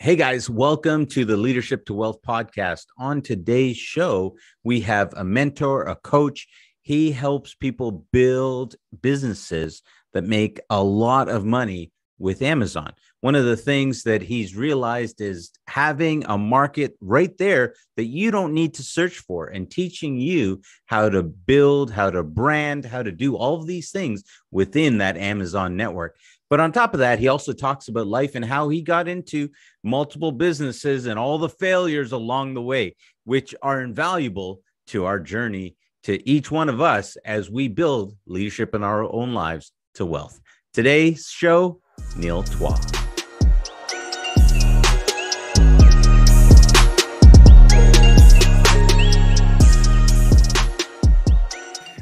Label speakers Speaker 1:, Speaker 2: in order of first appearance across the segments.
Speaker 1: Hey guys, welcome to the Leadership to Wealth podcast. On today's show, we have a mentor, a coach. He helps people build businesses that make a lot of money with Amazon. One of the things that he's realized is having a market right there that you don't need to search for and teaching you how to build, how to brand, how to do all of these things within that Amazon network. But on top of that, he also talks about life and how he got into multiple businesses and all the failures along the way, which are invaluable to our journey to each one of us as we build leadership in our own lives to wealth. Today's show, Neil Twa.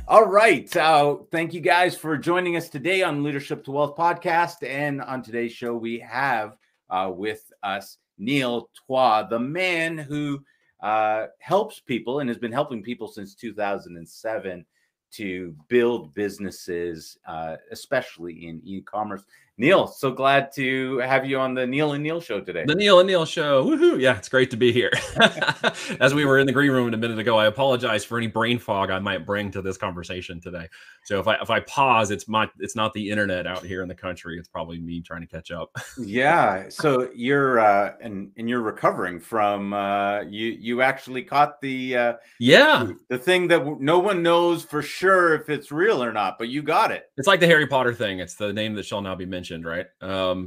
Speaker 1: All right. Thank you guys for joining us today on Leadership to Wealth podcast. And on today's show, we have with us Neil Twa, the man who helps people and has been helping people since 2007 to build businesses, especially in e-commerce. Neil, so glad to have you on the Neil and Neil show today.
Speaker 2: The Neil and Neil show. Woohoo. Yeah, it's great to be here. As we were in the green room a minute ago, I apologize for any brain fog I might bring to this conversation today. So if I pause, it's not the internet out here in the country. It's probably me trying to catch up.
Speaker 1: Yeah. So you're and you're recovering from you actually caught the thing that no one knows for sure if it's real or not, but you got it.
Speaker 2: It's like the Harry Potter thing. It's the name that shall not be mentioned, right?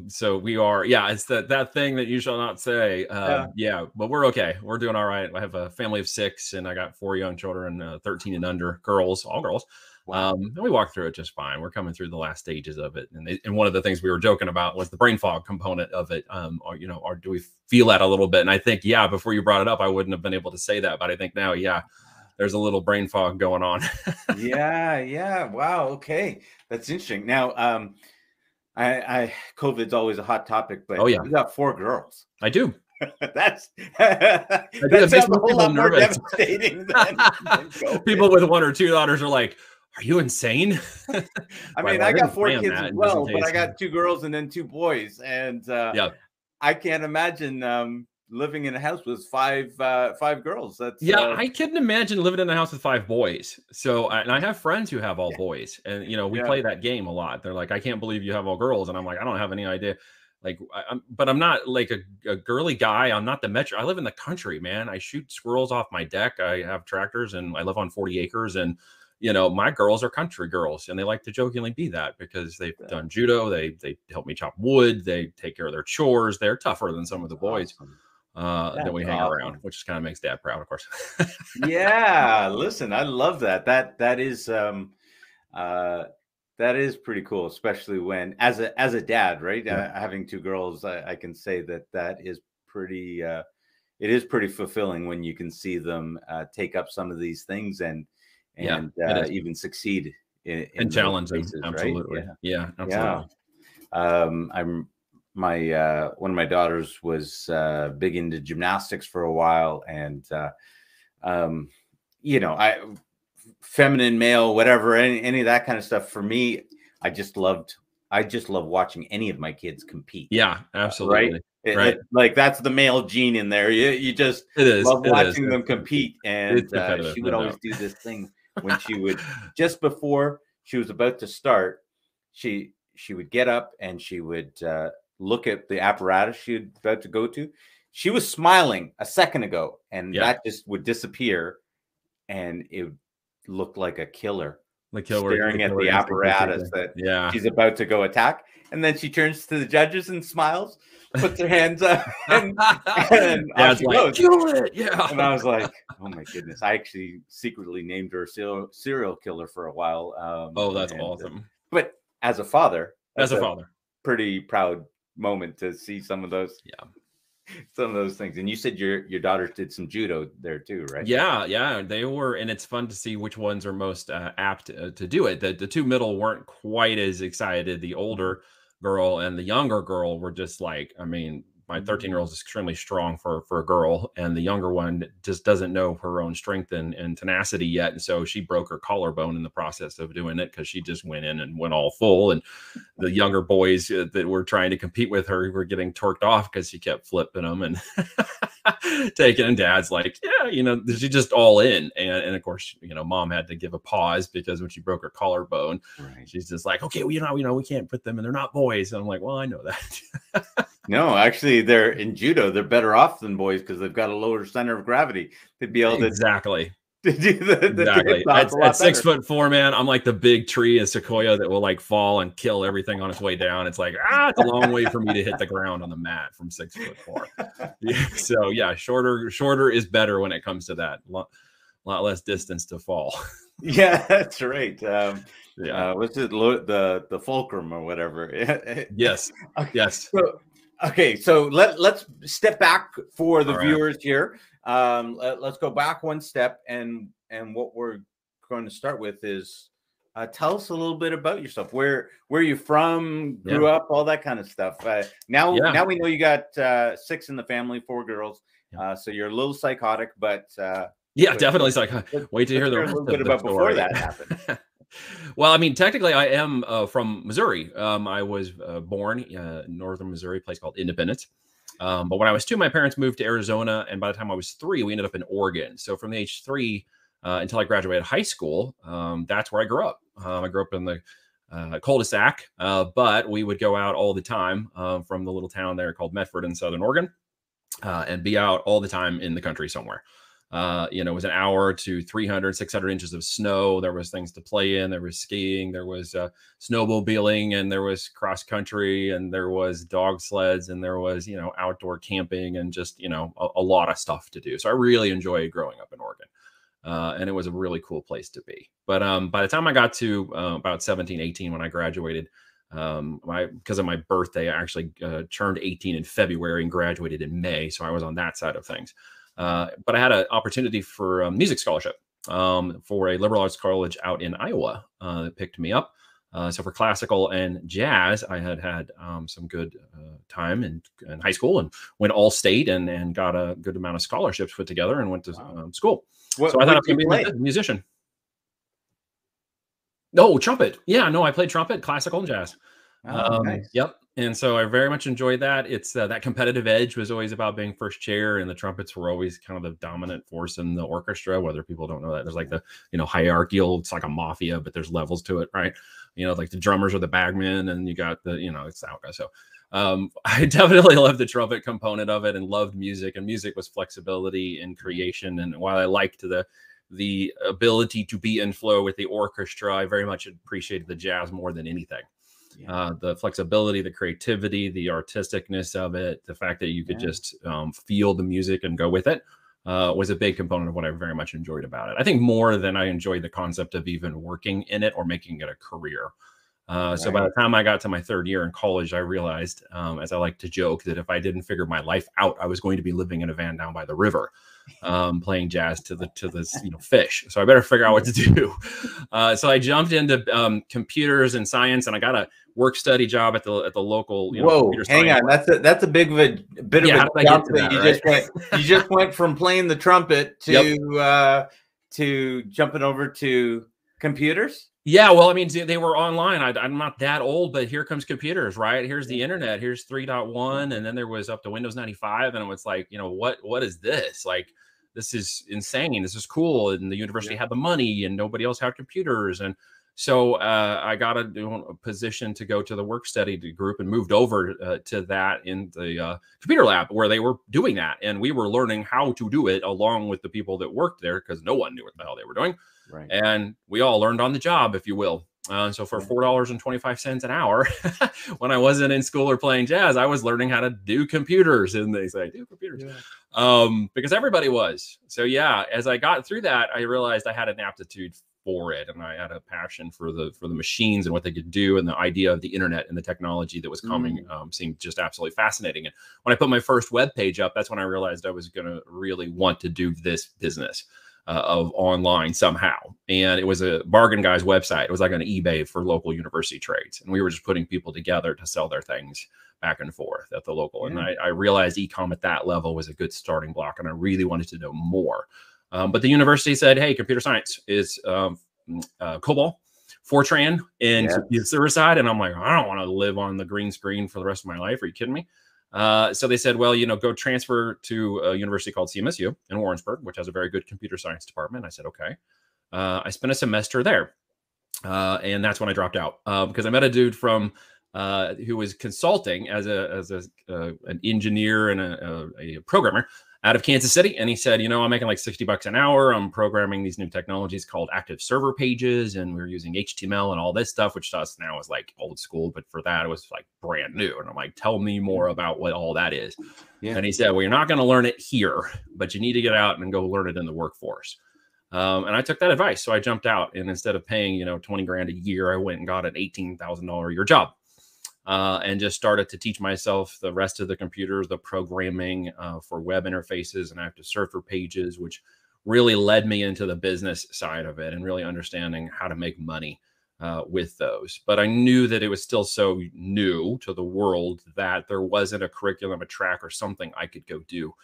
Speaker 2: So we are, it's that thing that you shall not say. But we're okay. We're doing all right. I have a family of 6 and I got 4 young children, 13 and under, all girls. Wow. And we walked through it just fine. We're coming through the last stages of it. And one of the things we were joking about was the brain fog component of it. Or do we feel that a little bit? And I think, before you brought it up, I wouldn't have been able to say that. But I think now, there's a little brain fog going on.
Speaker 1: Yeah. Wow. Okay. That's interesting. Now, COVID's always a hot topic, but you got 4 girls.
Speaker 2: I do.
Speaker 1: That's a whole lot more devastating than
Speaker 2: people with 1 or 2 daughters are like, are you insane?
Speaker 1: I mean, I got 4 kids as well, but I got 2 girls and then 2 boys. And I can't imagine living in a house with 5 girls. That's
Speaker 2: I couldn't imagine living in a house with 5 boys. So, and I have friends who have all boys, and we play that game a lot. They're like, I can't believe you have all girls, and I'm like, I don't have any idea. Like, but I'm not like a girly guy. I'm not the metro. I live in the country, man. I shoot squirrels off my deck. I have tractors, and I live on 40 acres, and my girls are country girls, and they like to jokingly be that because they've done judo. They help me chop wood. They take care of their chores. They're tougher than some of the boys. That we hang around, which just kind of makes Dad proud, of course.
Speaker 1: Yeah, listen, I love that. That is pretty cool, especially when as a dad, right? Having 2 girls, I can say that is pretty. It is pretty fulfilling when you can see them take up some of these things and even succeed in
Speaker 2: challenge them. Absolutely,
Speaker 1: right?
Speaker 2: Yeah, absolutely.
Speaker 1: I'm. One of my daughters was big into gymnastics for a while, and feminine, male, whatever, any of that kind of stuff. For me, I just love watching any of my kids compete.
Speaker 2: Yeah, absolutely.
Speaker 1: Right. Like that's the male gene in there. You just love watching them compete. And she would always do this thing when she would, just before she was about to start, she would get up and she would look at the apparatus she was about to go to. She was smiling a second ago, and that just would disappear, and it looked like a killer. Staring at the apparatus that she's about to go attack. And then she turns to the judges and smiles, puts her hands up, and off she goes.
Speaker 2: Do it. Yeah.
Speaker 1: And I was like, oh my goodness. I actually secretly named her serial killer for a while.
Speaker 2: That's awesome.
Speaker 1: But as a father, pretty proud moment to see some of those things. And you said your daughters did some judo there too, right?
Speaker 2: Yeah, they were, and it's fun to see which ones are most apt to do it. The 2 middle weren't quite as excited. The older girl and the younger girl were just like, I mean, my 13-year-old is extremely strong for a girl, and the younger one just doesn't know her own strength and tenacity yet. And so she broke her collarbone in the process of doing it, because she just went in and went all full. And the younger boys that were trying to compete with her were getting torqued off because she kept flipping them and taking. And dad's like, yeah, you know, she just all in. And of course, you know, mom had to give a pause, because when she broke her collarbone, she's just like, okay, well, you know, we can't put them, and they're not boys. And I'm like, well, I know that.
Speaker 3: No, actually, they're in judo. They're better off than boys because they've got a lower center of gravity to be able to
Speaker 2: exactly.
Speaker 3: To do the
Speaker 2: exactly. At 6'4", man, I'm like the big tree in Sequoia that will like fall and kill everything on its way down. It's like, it's a long way for me to hit the ground on the mat from 6'4". Yeah, so yeah, shorter is better when it comes to that. Lot less distance to fall.
Speaker 3: Yeah, that's right.
Speaker 2: Yeah,
Speaker 3: what's it? The fulcrum or whatever.
Speaker 2: Yes. Yes.
Speaker 3: So let's step back for the
Speaker 2: All
Speaker 3: viewers here. Let's go back one step, and what we're going to start with is tell us a little bit about yourself. Where you from, grew up, all that kind of stuff. Now we know you got 6 in the family, 4 girls. So you're a little psychotic, but
Speaker 2: definitely psychotic. Wait to hear the rest
Speaker 3: a little bit about
Speaker 2: story.
Speaker 3: Before that happened.
Speaker 2: Well, I mean, technically, I am from Missouri. I was born in northern Missouri, a place called Independence. But when I was 2, my parents moved to Arizona, and by the time I was 3, we ended up in Oregon. So from the age 3 until I graduated high school, that's where I grew up. I grew up in the cul-de-sac, but we would go out all the time from the little town there called Medford in Southern Oregon, and be out all the time in the country somewhere. It was an hour to 300, 600 inches of snow. There was things to play in. There was skiing. There was snowmobiling, and there was cross country, and there was dog sleds, and there was, outdoor camping, and just, a lot of stuff to do. So I really enjoyed growing up in Oregon. And it was a really cool place to be. But by the time I got to about 17, 18, when I graduated, because of my birthday, I actually turned 18 in February and graduated in May. So I was on that side of things. But I had an opportunity for a music scholarship for a liberal arts college out in Iowa that picked me up. So for classical and jazz, I had some good time in high school, and went all state and got a good amount of scholarships put together, and went to school. So I thought I was going to be a musician. No, trumpet. Yeah, no, I played trumpet, classical and jazz.
Speaker 3: Nice.
Speaker 2: Yep. And so I very much enjoyed that. It's that competitive edge was always about being first chair, and the trumpets were always kind of the dominant force in the orchestra. Whether people don't know that, there's like the hierarchical. It's like a mafia, but there's levels to it, right? Like the drummers are the bagmen, and you got the it's that guy. So I definitely loved the trumpet component of it, and loved music. And music was flexibility and creation. And while I liked the ability to be in flow with the orchestra, I very much appreciated the jazz more than anything. The flexibility, the creativity, the artisticness of it, the fact that you could just feel the music and go with it was a big component of what I very much enjoyed about it. I think more than I enjoyed the concept of even working in it or making it a career. So by the time I got to my 3rd year in college, I realized, as I like to joke, that if I didn't figure my life out, I was going to be living in a van down by the river, playing jazz to this fish. So I better figure out what to do. So I jumped into computers and science, and I got a work study job at the local.
Speaker 3: Whoa, hang on, that's a bit of a jump that you just went from playing the trumpet to to jumping over to computers.
Speaker 2: Yeah, well, I mean, they were online. I'm not that old, but here comes computers, right? Here's the internet. Here's 3.1, and then there was up to Windows 95, and it was like, what is this? Like, this is insane. This is cool. And the university had the money, and nobody else had computers. And so I got a position to go to the work study group, and moved over to that in the computer lab, where they were doing that. And we were learning how to do it along with the people that worked there, because no one knew what the hell they were doing.
Speaker 3: Right.
Speaker 2: And we all learned on the job, if you will. So for $4.25 an hour, when I wasn't in school or playing jazz, I was learning how to do computers. And they say, do computers. Because everybody was. So yeah, as I got through that, I realized I had an aptitude for it, and I had a passion for the machines and what they could do, and the idea of the internet and the technology that was coming seemed just absolutely fascinating. And when I put my first web page up, that's when I realized I was going to really want to do this business. of online somehow. And it was a bargain guy's website. It was like an eBay for local university trades. And we were just putting people together to sell their things back and forth at the local. And I realized e-com at that level was a good starting block. And I really wanted to know more. But the university said, hey, computer science is COBOL, Fortran, and the server side. And I'm like, I don't want to live on the green screen for the rest of my life. Are you kidding me? So they said, well, go transfer to a university called CMSU in Warrensburg, which has a very good computer science department. I said, okay. I spent a semester there. And that's when I dropped out because I met a dude from who was consulting as an engineer and a programmer out of Kansas City. And he said, I'm making like $60 an hour. I'm programming these new technologies called active server pages. And we're using HTML and all this stuff, which to us now is like old school. But for that, it was like brand new. And I'm like, tell me more about what all that is. Yeah. And he said, well, you're not going to learn it here, but you need to get out and go learn it in the workforce. And I took that advice. So I jumped out, and instead of paying, 20 grand a year, I went and got an $18,000 a year job. And just started to teach myself the rest of the computers, the programming for web interfaces and active server pages, which really led me into the business side of it and really understanding how to make money with those. But I knew that it was still so new to the world that there wasn't a curriculum, a track, or something I could go do.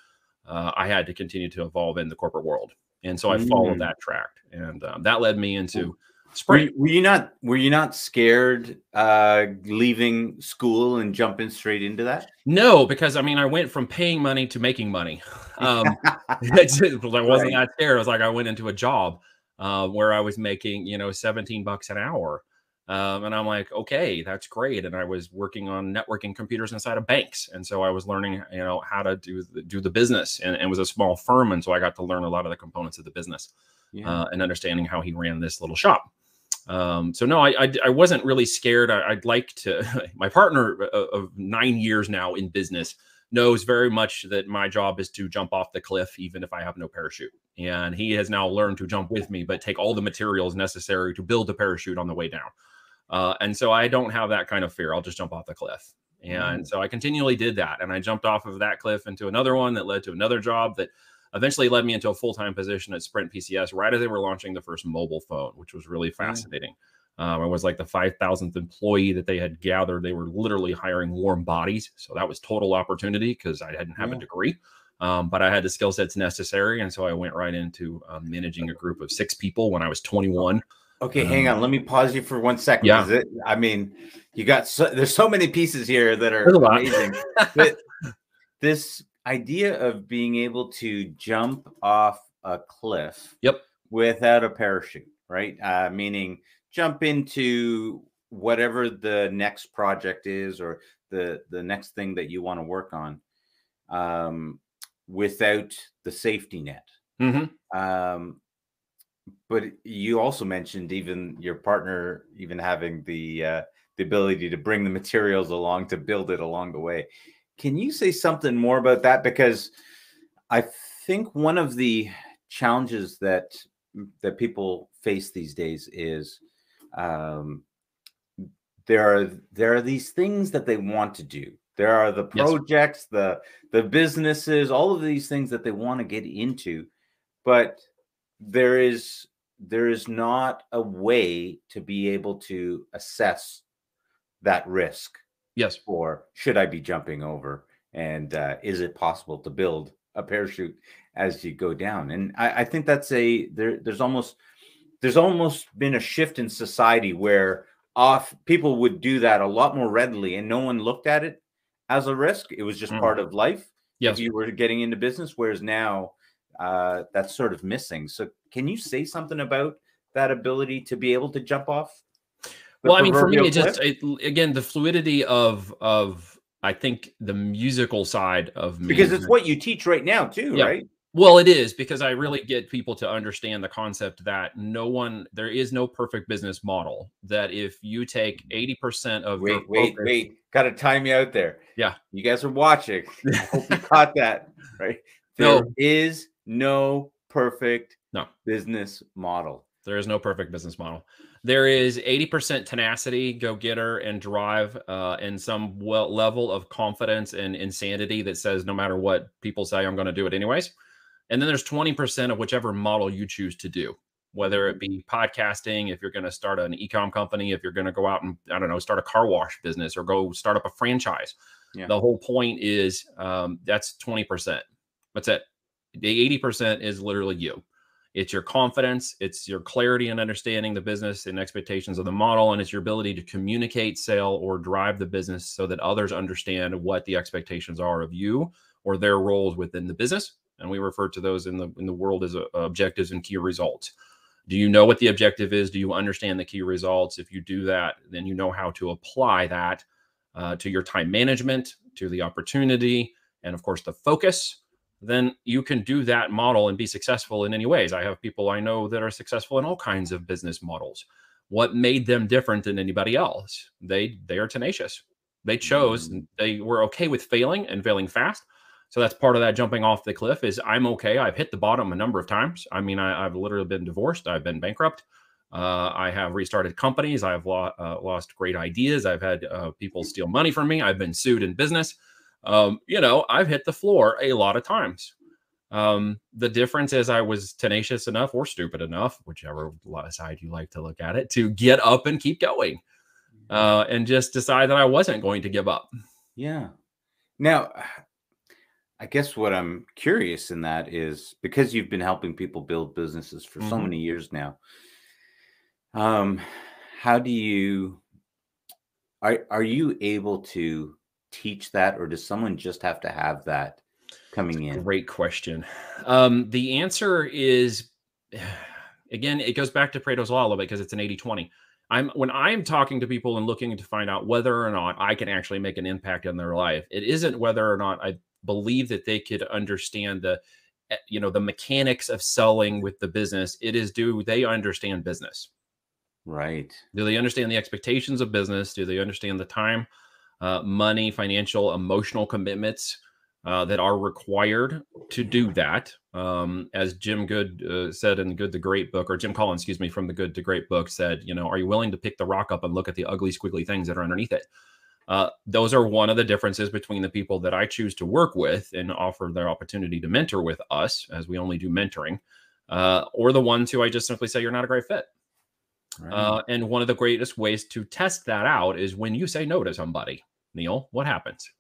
Speaker 2: I had to continue to evolve in the corporate world. And so I followed that track, and that led me into Sprint.
Speaker 3: Were you not scared leaving school and jumping straight into that?
Speaker 2: No, because I went from paying money to making money. I wasn't that scared. I was like, I went into a job where I was making, $17 an hour. And I'm like, okay, that's great. And I was working on networking computers inside of banks. And so I was learning, how to do the business, and it was a small firm. And so I got to learn a lot of the components of the business and understanding how he ran this little shop. So no, I wasn't really scared. I'd like to, my partner of 9 years now in business knows very much that my job is to jump off the cliff, even if I have no parachute. And he has now learned to jump with me, but take all the materials necessary to build a parachute on the way down. And so I don't have that kind of fear. I'll just jump off the cliff. And so I continually did that. And I jumped off of that cliff into another one that led to another job that eventually led me into a full-time position at Sprint PCS right as they were launching the first mobile phone, which was really fascinating. I was like the 5,000th employee that they had gathered. They were literally hiring warm bodies. So that was total opportunity because I didn't have a degree, but I had the skill sets necessary. And so I went right into managing a group of 6 people when I was 21.
Speaker 3: Okay, hang on. Let me pause you for 1 second.
Speaker 2: Yeah.
Speaker 3: You got there's so many pieces here that are amazing. But this idea of being able to jump off a cliff without a parachute, right? Meaning jump into whatever the next project is or the next thing that you want to work on without the safety net. But you also mentioned even your partner even having the ability to bring the materials along to build it along the way. Can you say something more about that? Because I think one of the challenges that people face these days is there are these things that they want to do. There are the projects, the businesses, all of these things that they want to get into, but there is not a way to be able to assess that risk. Or should I be jumping over? And is it possible to build a parachute as you go down? And I think that's there's almost been a shift in society where people would do that a lot more readily, and no one looked at it as a risk. It was just part of life if you were getting into business. Whereas now that's sort of missing. So can you say something about that ability to be able to jump off?
Speaker 2: Well, for me, again, the fluidity of I think the musical side of me,
Speaker 3: because it's what you teach right now too, right?
Speaker 2: Well, it is, because I really get people to understand the concept that there is no perfect business model. That if you take 80% of
Speaker 3: wait, got to time you out there.
Speaker 2: Yeah,
Speaker 3: you guys are watching. I hope you caught that, right? There is no perfect business model.
Speaker 2: There is no perfect business model. There is 80% tenacity, go-getter, and drive, and some level of confidence and insanity that says, no matter what people say, I'm going to do it anyways. And then there's 20% of whichever model you choose to do, whether it be podcasting, if you're going to start an e-com company, if you're going to go out and, I don't know, start a car wash business or go start up a franchise. Yeah. The whole point is that's 20%. That's it. The 80% is literally you. It's your confidence. It's your clarity and understanding the business and expectations of the model. And it's your ability to communicate, sell, or drive the business so that others understand what the expectations are of you or their roles within the business. And we refer to those in the world as objectives and key results. Do you know what the objective is? Do you understand the key results? If you do that, then you know how to apply that to your time management, to the opportunity, and of course the focus. Then you can do that model and be successful in any ways. I have people I know that are successful in all kinds of business models. What made them different than anybody else? They are tenacious. They chose, they were okay with failing and failing fast. So that's part of that jumping off the cliff is I'm okay. I've hit the bottom a number of times. I mean, I've literally been divorced. I've been bankrupt. I have restarted companies. I've lost great ideas. I've had people steal money from me. I've been sued in business. I've hit the floor a lot of times. The difference is I was tenacious enough or stupid enough, whichever side you like to look at it, to get up and keep going and just decide that I wasn't going to give up.
Speaker 3: Yeah. Now, I guess what I'm curious in that is because you've been helping people build businesses for so many years now. How do you, are you able to teach that, or does someone just have to have that coming in?
Speaker 2: Great question. The answer is, again, it goes back to Pareto's law a little bit because it's an 80-20. When I'm talking to people and looking to find out whether or not I can actually make an impact in their life, it isn't whether or not I believe that they could understand the mechanics of selling with the business. It is, do they understand business?
Speaker 3: Right.
Speaker 2: Do they understand the expectations of business? Do they understand the time, money, financial, emotional commitments that are required to do that? As Jim Good said in the Good to Great book, or Jim Collins, excuse me, from the Good to Great book said, are you willing to pick the rock up and look at the ugly, squiggly things that are underneath it? Those are one of the differences between the people that I choose to work with and offer their opportunity to mentor with us, as we only do mentoring, or the ones who I just simply say, you're not a great fit. Right. And one of the greatest ways to test that out is when you say no to somebody. Neil, what happens?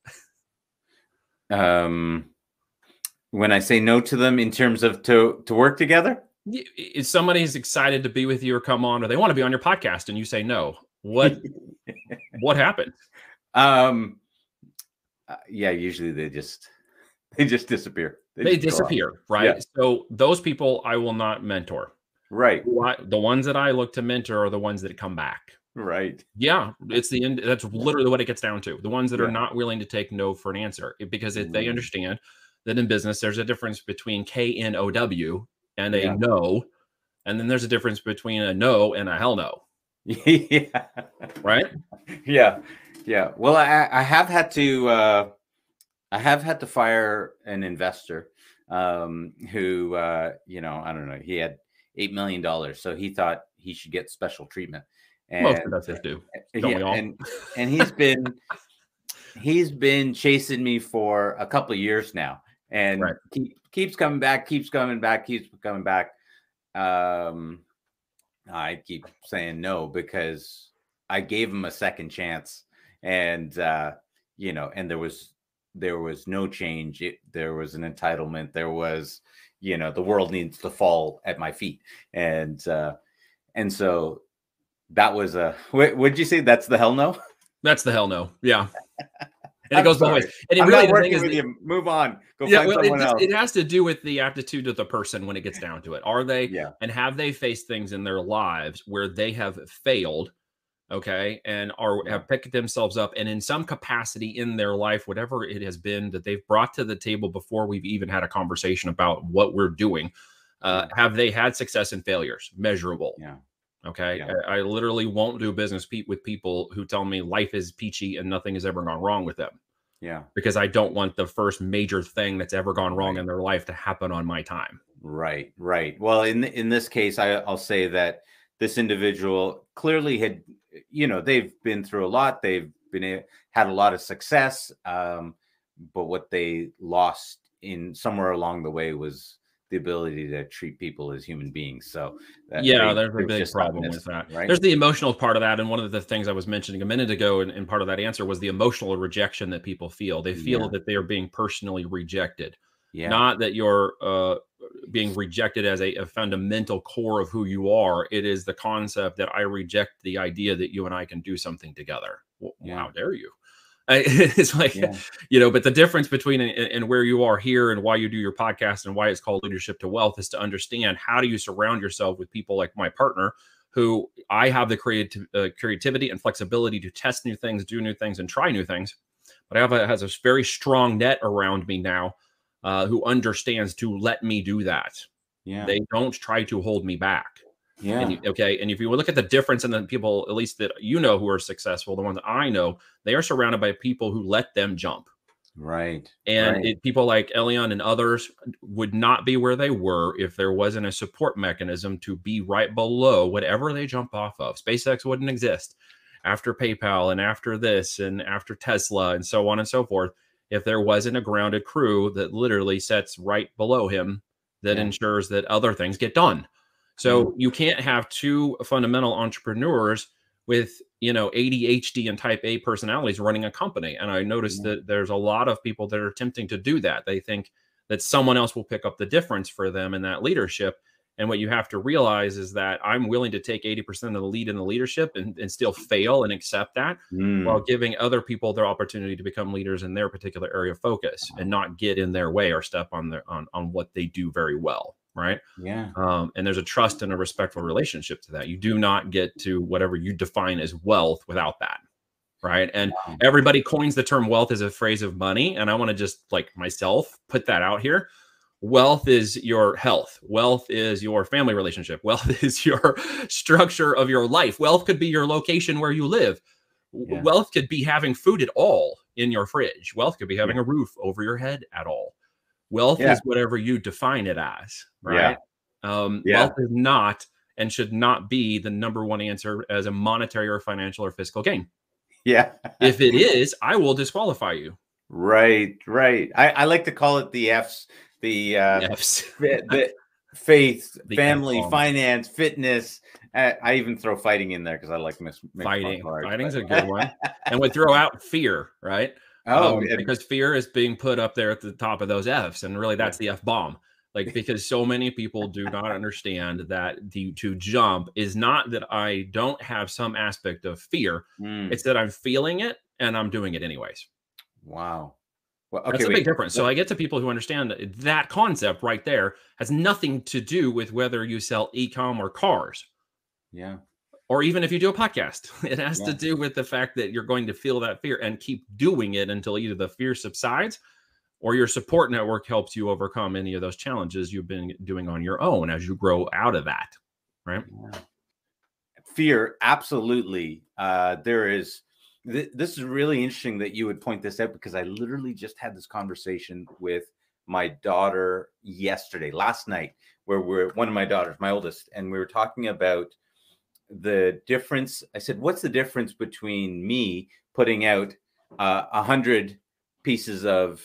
Speaker 3: When I say no to them in terms of to work together?
Speaker 2: If somebody's excited to be with you or come on, or they want to be on your podcast and you say no, what happened?
Speaker 3: Yeah, usually they just disappear.
Speaker 2: They disappear, right? Yeah. So those people I will not mentor.
Speaker 3: Right.
Speaker 2: The ones that I look to mentor are the ones that come back.
Speaker 3: Right.
Speaker 2: Yeah. It's the end. That's literally what it gets down to. The ones that are not willing to take no for an answer, because if they understand that in business, there's a difference between KNOW and a no. And then there's a difference between a no and a hell no.
Speaker 3: Yeah.
Speaker 2: Right.
Speaker 3: Yeah. Yeah. Well, I have had to fire an investor who, I don't know, he had $8 million. So he thought he should get special treatment. And
Speaker 2: most investors do. Don't we all?
Speaker 3: And he's been chasing me for a couple of years now, and keeps coming back. I keep saying no because I gave him a second chance, and and there was no change. There was an entitlement. There was, the world needs to fall at my feet, and so that was what'd you say? That's the hell no.
Speaker 2: That's the hell no. Yeah. And it goes both ways. And
Speaker 3: I'm really, not working with you. Move on. Go find someone else.
Speaker 2: It has to do with the aptitude of the person when it gets down to it. Are they, and have they faced things in their lives where they have failed, okay, and have picked themselves up, and in some capacity in their life, whatever it has been that they've brought to the table before we've even had a conversation about what we're doing, have they had success and failures? Measurable.
Speaker 3: Yeah.
Speaker 2: Okay. Yeah. I literally won't do business with people who tell me life is peachy and nothing has ever gone wrong with them.
Speaker 3: Yeah.
Speaker 2: Because I don't want the first major thing that's ever gone wrong in their life to happen on my time.
Speaker 3: Right. Right. Well, in this case, I'll say that this individual clearly had, they've been through a lot. They've had a lot of success. But what they lost in somewhere along the way was the ability to treat people as human beings. So
Speaker 2: there's a big problem with that.
Speaker 3: Right?
Speaker 2: There's the emotional part of that. And one of the things I was mentioning a minute ago, and part of that answer was the emotional rejection that people feel. They feel that they are being personally rejected. Not that you're being rejected as a fundamental core of who you are. It is the concept that I reject the idea that you and I can do something together. Well, how dare you? It's like, but the difference between and where you are here and why you do your podcast and why it's called Leadership to Wealth is to understand how do you surround yourself with people like my partner, who I have the creativity and flexibility to test new things, do new things, and try new things. But has a very strong net around me now, who understands to let me do that. They don't try to hold me back. And if you look at the difference in the people, at least that who are successful, the ones that I know, they are surrounded by people who let them jump.
Speaker 3: Right.
Speaker 2: And people like Elion and others would not be where they were if there wasn't a support mechanism to be right below whatever they jump off of. SpaceX wouldn't exist after PayPal and after this and after Tesla and so on and so forth if there wasn't a grounded crew that literally sits right below him that ensures that other things get done. So you can't have two fundamental entrepreneurs with, ADHD and type A personalities running a company. And I noticed that there's a lot of people that are attempting to do that. They think that someone else will pick up the difference for them in that leadership. And what you have to realize is that I'm willing to take 80% of the lead in the leadership and still fail and accept that while giving other people their opportunity to become leaders in their particular area of focus and not get in their way or step on what they do very well. Right. And there's a trust and a respectful relationship to that. You do not get to whatever you define as wealth without that. Right. And everybody coins the term wealth as a phrase of money. And I want to just like myself put that out here. Wealth is your health. Wealth is your family relationship. Wealth is your structure of your life. Wealth could be your location where you live. Wealth could be having food at all in your fridge. Wealth could be having a roof over your head at all. Wealth is whatever you define it as, right? Wealth is not and should not be the number one answer as a monetary or financial or fiscal gain. If it is, I will disqualify you.
Speaker 3: Right. I like to call it the F's. The faith, the family, finance, fitness. I even throw fighting in there because I like
Speaker 2: fighting. Fighting's a good one. And we throw out fear, right? Because fear is being put up there at the top of those F's. And really that's the F bomb. Like, because so many people do not understand that to jump is not that I don't have some aspect of fear. It's that I'm feeling it and I'm doing it anyways.
Speaker 3: Wow.
Speaker 2: Well, okay, that's a big difference. So I get to people who understand that concept right there has nothing to do with whether you sell e-com or cars. Or even if you do a podcast, it has to do with the fact that you're going to feel that fear and keep doing it until either the fear subsides or your support network helps you overcome any of those challenges you've been doing on your own as you grow out of that. Right.
Speaker 3: Fear. Absolutely. This is really interesting that you would point this out because I literally just had this conversation with my daughter last night, where one of my daughters, my oldest, and we were talking about the difference. I said, what's the difference between me putting out 100 pieces of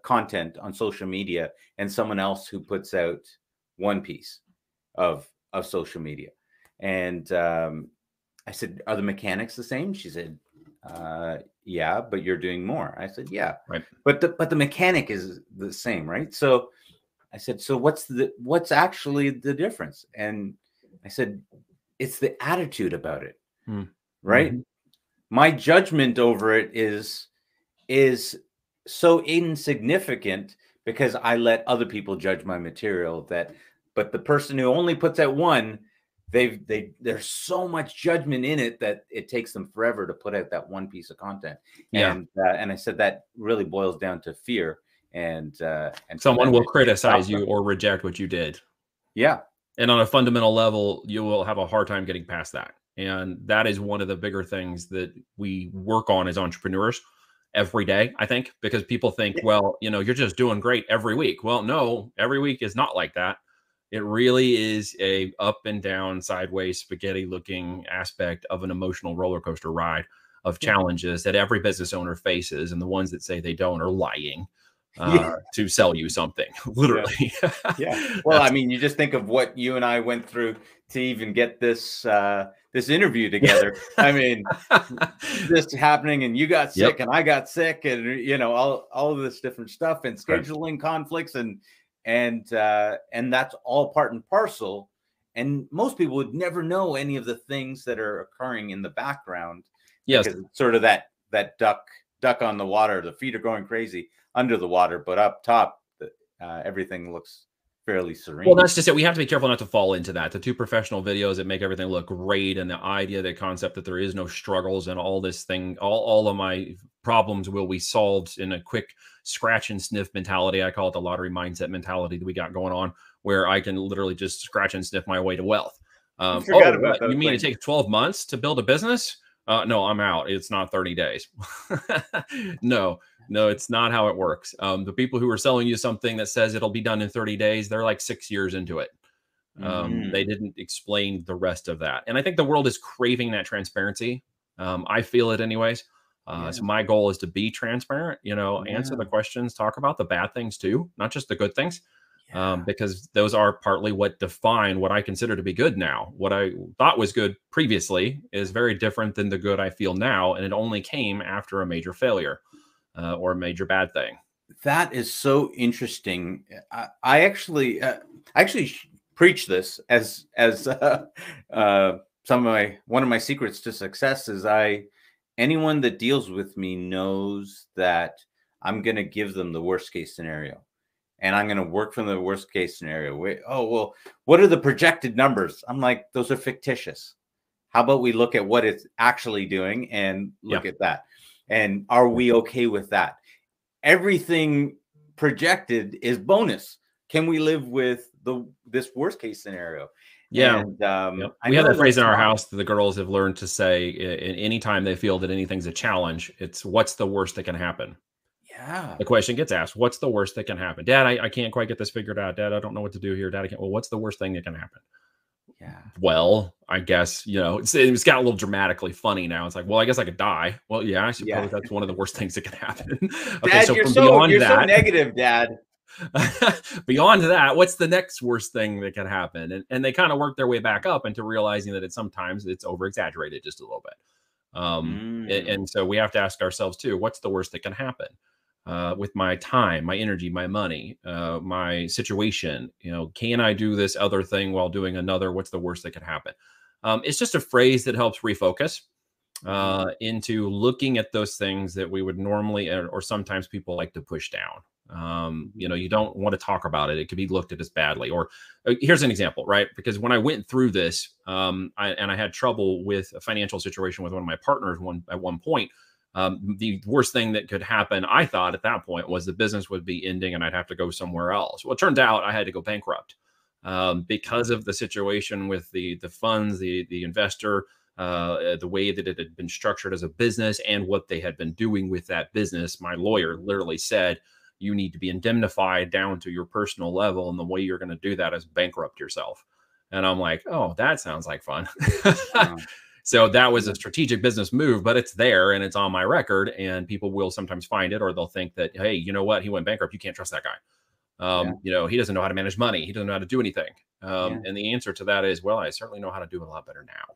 Speaker 3: content on social media and someone else who puts out one piece of social media? And I said, are the mechanics the same? She said, yeah, but you're doing more. I said, yeah,
Speaker 2: right.
Speaker 3: But the mechanic is the same, right? So I said, so what's actually the difference? And I said, it's the attitude about it, right? My judgment over it is so insignificant because I let other people judge my material but the person who only puts out one, there's so much judgment in it that it takes them forever to put out that one piece of content. And I said that really boils down to fear and
Speaker 2: someone will criticize you or reject what you did. And on a fundamental level, you will have a hard time getting past that. And that is one of the bigger things that we work on as entrepreneurs every day, I think, because people think, well, you're just doing great every week. Well, no, every week is not like that. It really is a up and down, sideways, spaghetti looking aspect of an emotional roller coaster ride of challenges that every business owner faces. And the ones that say they don't are lying. to sell you something, literally.
Speaker 3: Yeah. Well, I mean, you just think of what you and I went through to even get this this interview together. I mean, this happening, and you got sick, and I got sick, and all of this different stuff, and scheduling conflicts, and that's all part and parcel. And most people would never know any of the things that are occurring in the background.
Speaker 2: Yes,
Speaker 3: because it's sort of that duck on the water. The feet are going crazy under the water, but up top, everything looks fairly serene.
Speaker 2: Well, that's just it. We have to be careful not to fall into that. The two professional videos that make everything look great, and the idea, the concept that there is no struggles and all this thing, all of my problems will be solved in a quick scratch and sniff mentality. I call it the lottery mindset mentality that we got going on, where I can literally just scratch and sniff my way to wealth. You mean it takes 12 months to build a business? No, I'm out. It's not 30 days. No, it's not how it works. The people who are selling you something that says it'll be done in 30 days, they're like 6 years into it. They didn't explain the rest of that. And I think the world is craving that transparency. I feel it anyways. So my goal is to be transparent, answer the questions, talk about the bad things too, not just the good things. Because those are partly what define what I consider to be good now. What I thought was good previously is very different than the good I feel now. And it only came after a major failure or a major bad thing.
Speaker 3: That is so interesting. I actually preach this as one of my secrets to success is anyone that deals with me knows that I'm going to give them the worst case scenario. And I'm going to work from the worst case scenario. Well, what are the projected numbers? I'm like, those are fictitious. How about we look at what it's actually doing and look at that? And are we okay with that? Everything projected is bonus. Can we live with this worst case scenario?
Speaker 2: Yeah. And, we have that phrase in our house that the girls have learned to say anytime they feel that anything's a challenge, it's what's the worst that can happen?
Speaker 3: Yeah.
Speaker 2: The question gets asked, what's the worst that can happen? Dad, I can't quite get this figured out. Dad, I don't know what to do here. Dad, I can't. Well, what's the worst thing that can happen?
Speaker 3: Yeah.
Speaker 2: Well, I guess, it's got a little dramatically funny now. It's like, well, I guess I could die. Well, yeah, I suppose that's one of the worst things that can happen. Okay,
Speaker 3: Dad,
Speaker 2: so
Speaker 3: you're
Speaker 2: so
Speaker 3: negative, Dad.
Speaker 2: Beyond that, what's the next worst thing that can happen? And they kind of work their way back up into realizing that sometimes it's over exaggerated just a little bit. And so we have to ask ourselves too, what's the worst that can happen? With my time, my energy, my money, my situation, can I do this other thing while doing another? What's the worst that could happen? It's just a phrase that helps refocus into looking at those things that we would normally, or sometimes people like to push down. You don't want to talk about it. It could be looked at as badly. Or here's an example, right? Because when I went through this, I had trouble with a financial situation with one of my partners at one point. The worst thing that could happen, I thought at that point, was the business would be ending and I'd have to go somewhere else. Well, it turned out I had to go bankrupt because of the situation with the funds, the investor, the way that it had been structured as a business and what they had been doing with that business. My lawyer literally said, you need to be indemnified down to your personal level. And the way you're going to do that is bankrupt yourself. And I'm like, oh, that sounds like fun. So that was a strategic business move, but it's there and it's on my record and people will sometimes find it, or they'll think that, hey, you know what? He went bankrupt. You can't trust that guy. He doesn't know how to manage money. He doesn't know how to do anything. And the answer to that is, well, I certainly know how to do it a lot better now.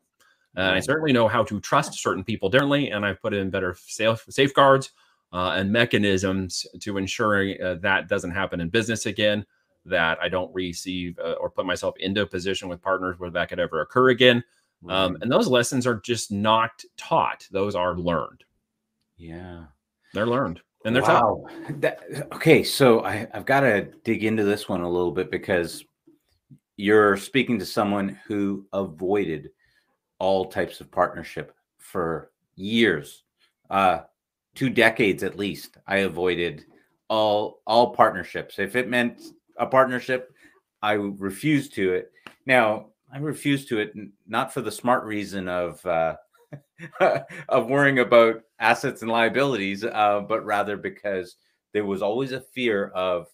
Speaker 2: And I certainly know how to trust certain people differently. And I've put in better safeguards and mechanisms to ensuring that doesn't happen in business again, that I don't receive or put myself into a position with partners where that could ever occur again. And those lessons are just not taught. Those are learned.
Speaker 3: Yeah.
Speaker 2: They're learned and they're taught.
Speaker 3: Okay. So I've got to dig into this one a little bit because you're speaking to someone who avoided all types of partnership for years, 2 decades at least. I avoided all partnerships. If it meant a partnership, I refused to it. Now, I refuse to it, not for the smart reason of worrying about assets and liabilities, but rather because there was always a fear of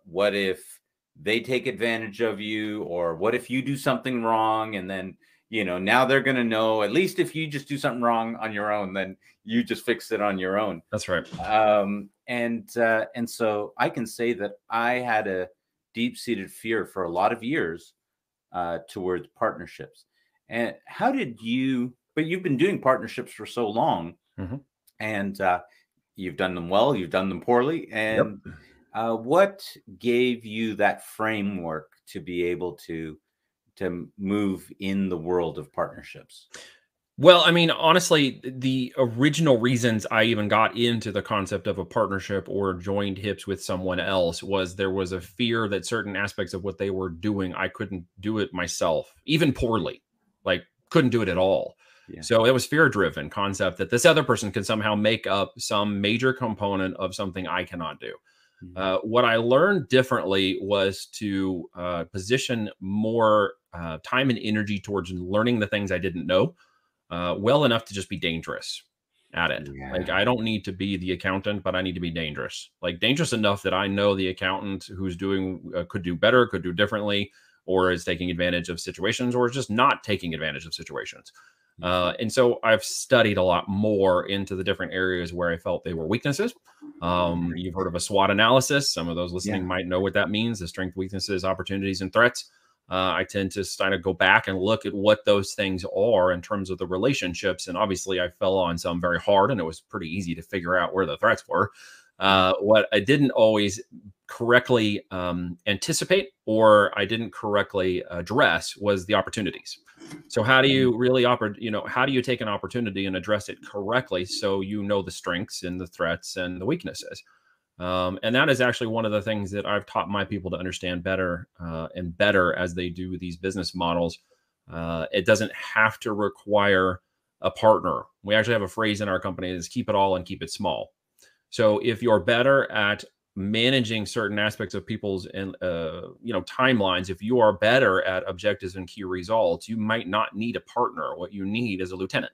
Speaker 3: what if they take advantage of you, or what if you do something wrong, and then now they're going to know. At least if you just do something wrong on your own, then you just fix it on your own.
Speaker 2: That's right.
Speaker 3: and so I can say that I had a deep-seated fear for a lot of years towards partnerships. And how did you? But you've been doing partnerships for so long, and you've done them well, you've done them poorly, and what gave you that framework to be able to move in the world of partnerships?
Speaker 2: Well, I mean, honestly, the original reasons I even got into the concept of a partnership or joined hips with someone else was there was a fear that certain aspects of what they were doing, I couldn't do it myself, even poorly, like couldn't do it at all.
Speaker 3: Yeah.
Speaker 2: So it was fear-driven concept that this other person can somehow make up some major component of something I cannot do. What I learned differently was to position more time and energy towards learning the things I didn't know well enough to just be dangerous at it.
Speaker 3: Yeah.
Speaker 2: Like, I don't need to be the accountant, but I need to be dangerous. Like, dangerous enough that I know the accountant who's doing could do better, could do differently, or is taking advantage of situations, or is just not taking advantage of situations. And so I've studied a lot more into the different areas where I felt they were weaknesses. You've heard of a SWOT analysis. Some of those listening might know what that means: the strength, weaknesses, opportunities, and threats. I tend to kind of go back and look at what those things are in terms of the relationships. And obviously I fell on some very hard, and it was pretty easy to figure out where the threats were. What I didn't always correctly anticipate, or I didn't correctly address, was the opportunities. So how do you really how do you take an opportunity and address it correctly so you know the strengths and the threats and the weaknesses? And that is actually one of the things that I've taught my people to understand better and better as they do these business models. It doesn't have to require a partner. We actually have a phrase in our company is keep it all and keep it small. So if you're better at managing certain aspects of people's and timelines, if you are better at objectives and key results, you might not need a partner. What you need is a lieutenant.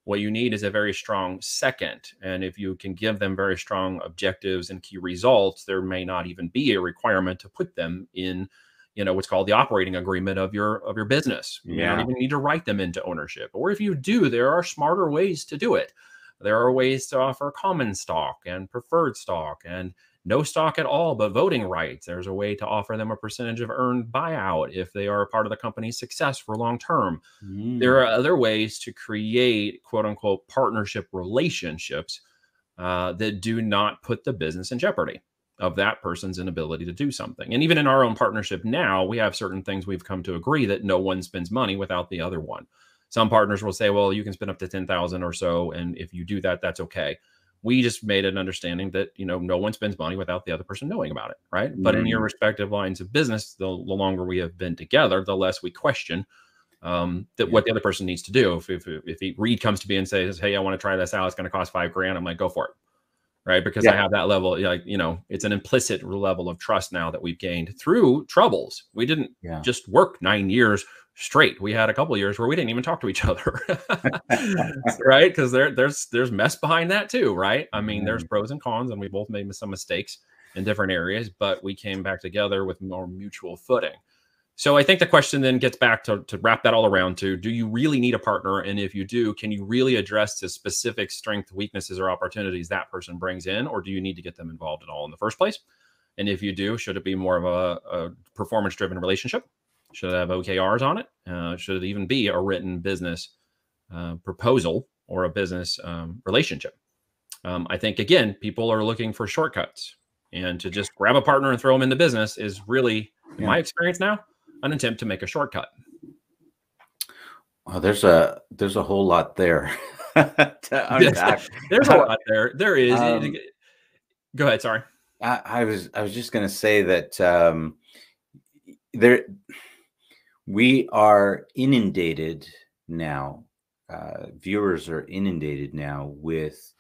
Speaker 2: What you need is a very strong second. And if you can give them very strong objectives and key results, there may not even be a requirement to put them in, what's called the operating agreement of your business. You don't even need to write them into ownership. Or if you do, there are smarter ways to do it. There are ways to offer common stock and preferred stock and no stock at all, but voting rights. There's a way to offer them a percentage of earned buyout if they are a part of the company's success for long term. There are other ways to create quote unquote partnership relationships that do not put the business in jeopardy of that person's inability to do something. And even in our own partnership now, we have certain things we've come to agree that no one spends money without the other one. Some partners will say, well, you can spend up to 10,000 or so. And if you do that, that's okay. We just made an understanding that, no one spends money without the other person knowing about it. Right. But in your respective lines of business, the longer we have been together, the less we question what the other person needs to do. If Reed comes to me and says, hey, I want to try this out, it's going to cost $5,000. I'm like, go for it. Right. Because I have that level, it's an implicit level of trust now that we've gained through troubles. We didn't just work 9 years straight. We had a couple of years where we didn't even talk to each other. Right. Because there's mess behind that too. Right. I mean, there's pros and cons, and we both made some mistakes in different areas, but we came back together with more mutual footing. So I think the question then gets back to wrap that all around to, do you really need a partner? And if you do, can you really address the specific strength, weaknesses, or opportunities that person brings in? Or do you need to get them involved at all in the first place? And if you do, should it be more of a performance-driven relationship? Should it have OKRs on it? Should it even be a written business proposal or a business relationship? I think, again, people are looking for shortcuts. And to just grab a partner and throw them in the business is really, in my experience now, an attempt to make a shortcut.
Speaker 3: Well, there's a whole lot there to unpack.
Speaker 2: There's a lot there. There is. Go ahead. Sorry.
Speaker 3: I was just going to say that we are inundated now. Viewers are inundated now with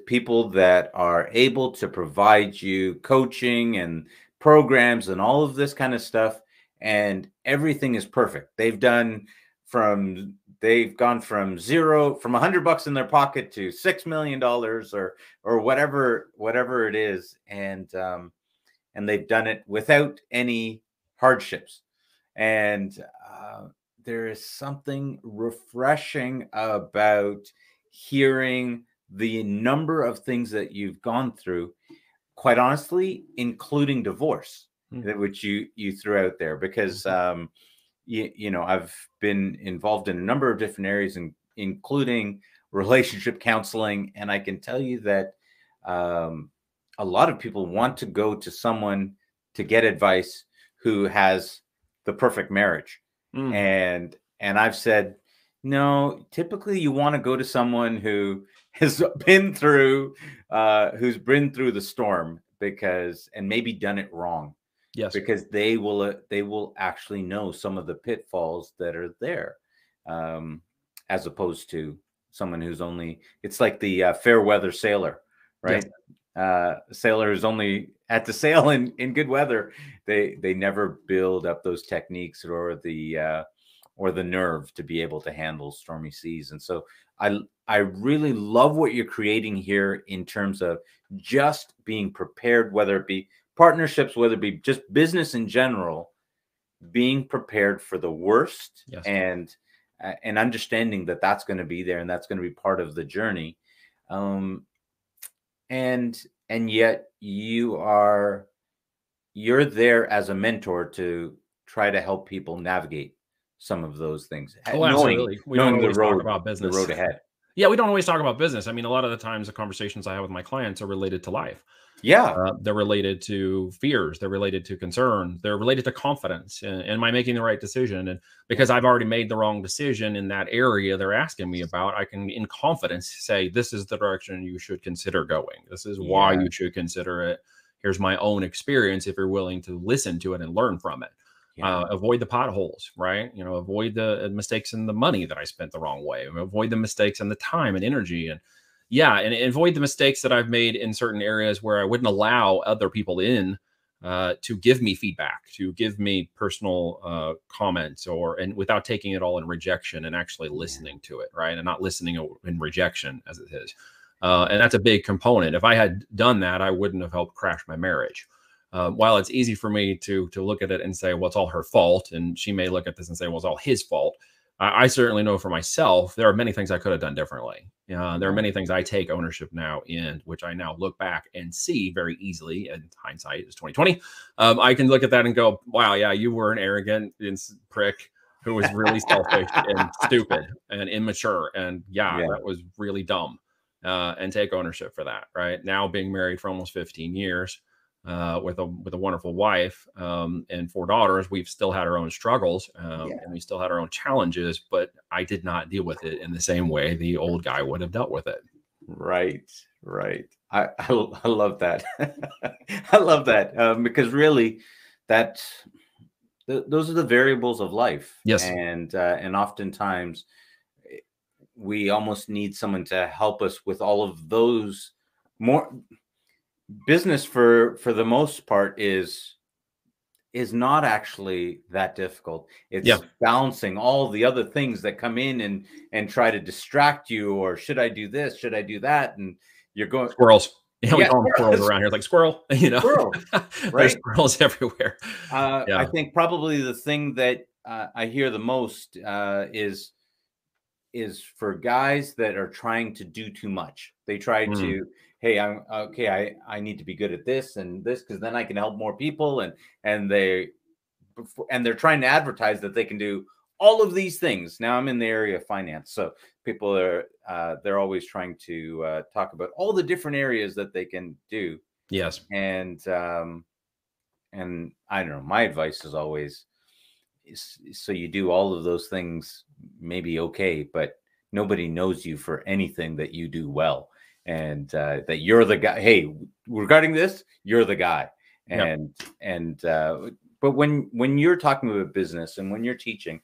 Speaker 3: people that are able to provide you coaching and programs and all of this kind of stuff, and everything is perfect. They've gone from $100 in their pocket to $6 million or whatever it is, and they've done it without any hardships. And there is something refreshing about hearing the number of things that you've gone through, quite honestly, including divorce, which you threw out there, because you know, I've been involved in a number of different areas, including relationship counseling, and I can tell you that a lot of people want to go to someone to get advice who has the perfect marriage, and I've said, no, typically you want to go to someone who has been through who's been through the storm, because, and maybe done it wrong.
Speaker 2: Yes.
Speaker 3: Because they will actually know some of the pitfalls that are there, as opposed to someone who's only, it's like the fair weather sailor, right? Yes. Sailor is only at the sail in good weather. They never build up those techniques or the nerve to be able to handle stormy seas. And so I really love what you're creating here in terms of just being prepared, whether it be partnerships, whether it be just business in general, being prepared for the worst. Yes. And understanding that that's going to be there and that's going to be part of the journey. And yet you're there as a mentor to try to help people navigate some of those things.
Speaker 2: Oh, absolutely. We don't always talk about business.
Speaker 3: The road ahead.
Speaker 2: Yeah, we don't always talk about business. I mean, a lot of the times the conversations I have with my clients are related to life.
Speaker 3: Yeah.
Speaker 2: They're related to fears. They're related to concerns. They're related to confidence. And am I making the right decision? And because I've already made the wrong decision in that area they're asking me about, I can in confidence say, this is the direction you should consider going. This is why you should consider it. Here's my own experience if you're willing to listen to it and learn from it. Yeah. Avoid the potholes, right? You know, avoid the mistakes and the money that I spent the wrong way. Avoid the mistakes and the time and energy, and and avoid the mistakes that I've made in certain areas where I wouldn't allow other people in to give me feedback, to give me personal comments, and without taking it all in rejection and actually listening to it, right? And not listening in rejection as it is. And that's a big component. If I had done that, I wouldn't have helped crash my marriage. While it's easy for me to look at it and say, well, it's all her fault, and she may look at this and say, well, it's all his fault. I certainly know for myself, there are many things I could have done differently. There are many things I take ownership now in, which I now look back and see very easily. And hindsight is 2020. I can look at that and go, wow, yeah, you were an arrogant prick who was really selfish and stupid and immature. And that was really dumb. And take ownership for that. Right now, being married for almost 15 years. With a wonderful wife and 4 daughters, we've still had our own struggles and we still had our own challenges, but I did not deal with it in the same way the old guy would have dealt with it.
Speaker 3: Right. I love that. I love that because really those are the variables of life.
Speaker 2: Yes.
Speaker 3: And oftentimes we almost need someone to help us with all of those. More business for the most part is not actually that difficult. It's balancing all the other things that come in and try to distract you, or should I do this? Should I do that? And you're going
Speaker 2: squirrels. We call them squirrels around here, like squirrel,
Speaker 3: Squirrel, right?
Speaker 2: There's squirrels everywhere.
Speaker 3: I think probably the thing that I hear the most is for guys that are trying to do too much. They try to, hey, I'm okay. I need to be good at this and this, because then I can help more people. And they're trying to advertise that they can do all of these things. Now I'm in the area of finance, so people are they're always trying to talk about all the different areas that they can do.
Speaker 2: Yes,
Speaker 3: and I don't know. My advice is always, so you do all of those things, maybe okay, but nobody knows you for anything that you do well. And that you're the guy. Hey, regarding this, you're the guy. But when you're talking about business and when you're teaching,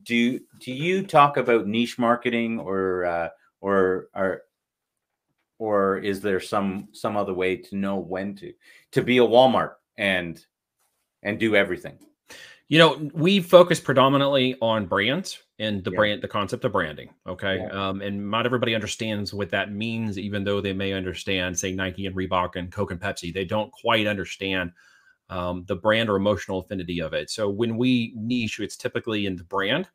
Speaker 3: do you talk about niche marketing or is there some other way to know when to be a Walmart and do everything?
Speaker 2: We focus predominantly on brands and the concept of branding. Okay. And not everybody understands what that means, even though they may understand, say, Nike and Reebok and Coke and Pepsi. They don't quite understand the brand or emotional affinity of it. So when we niche, it's typically in the brand.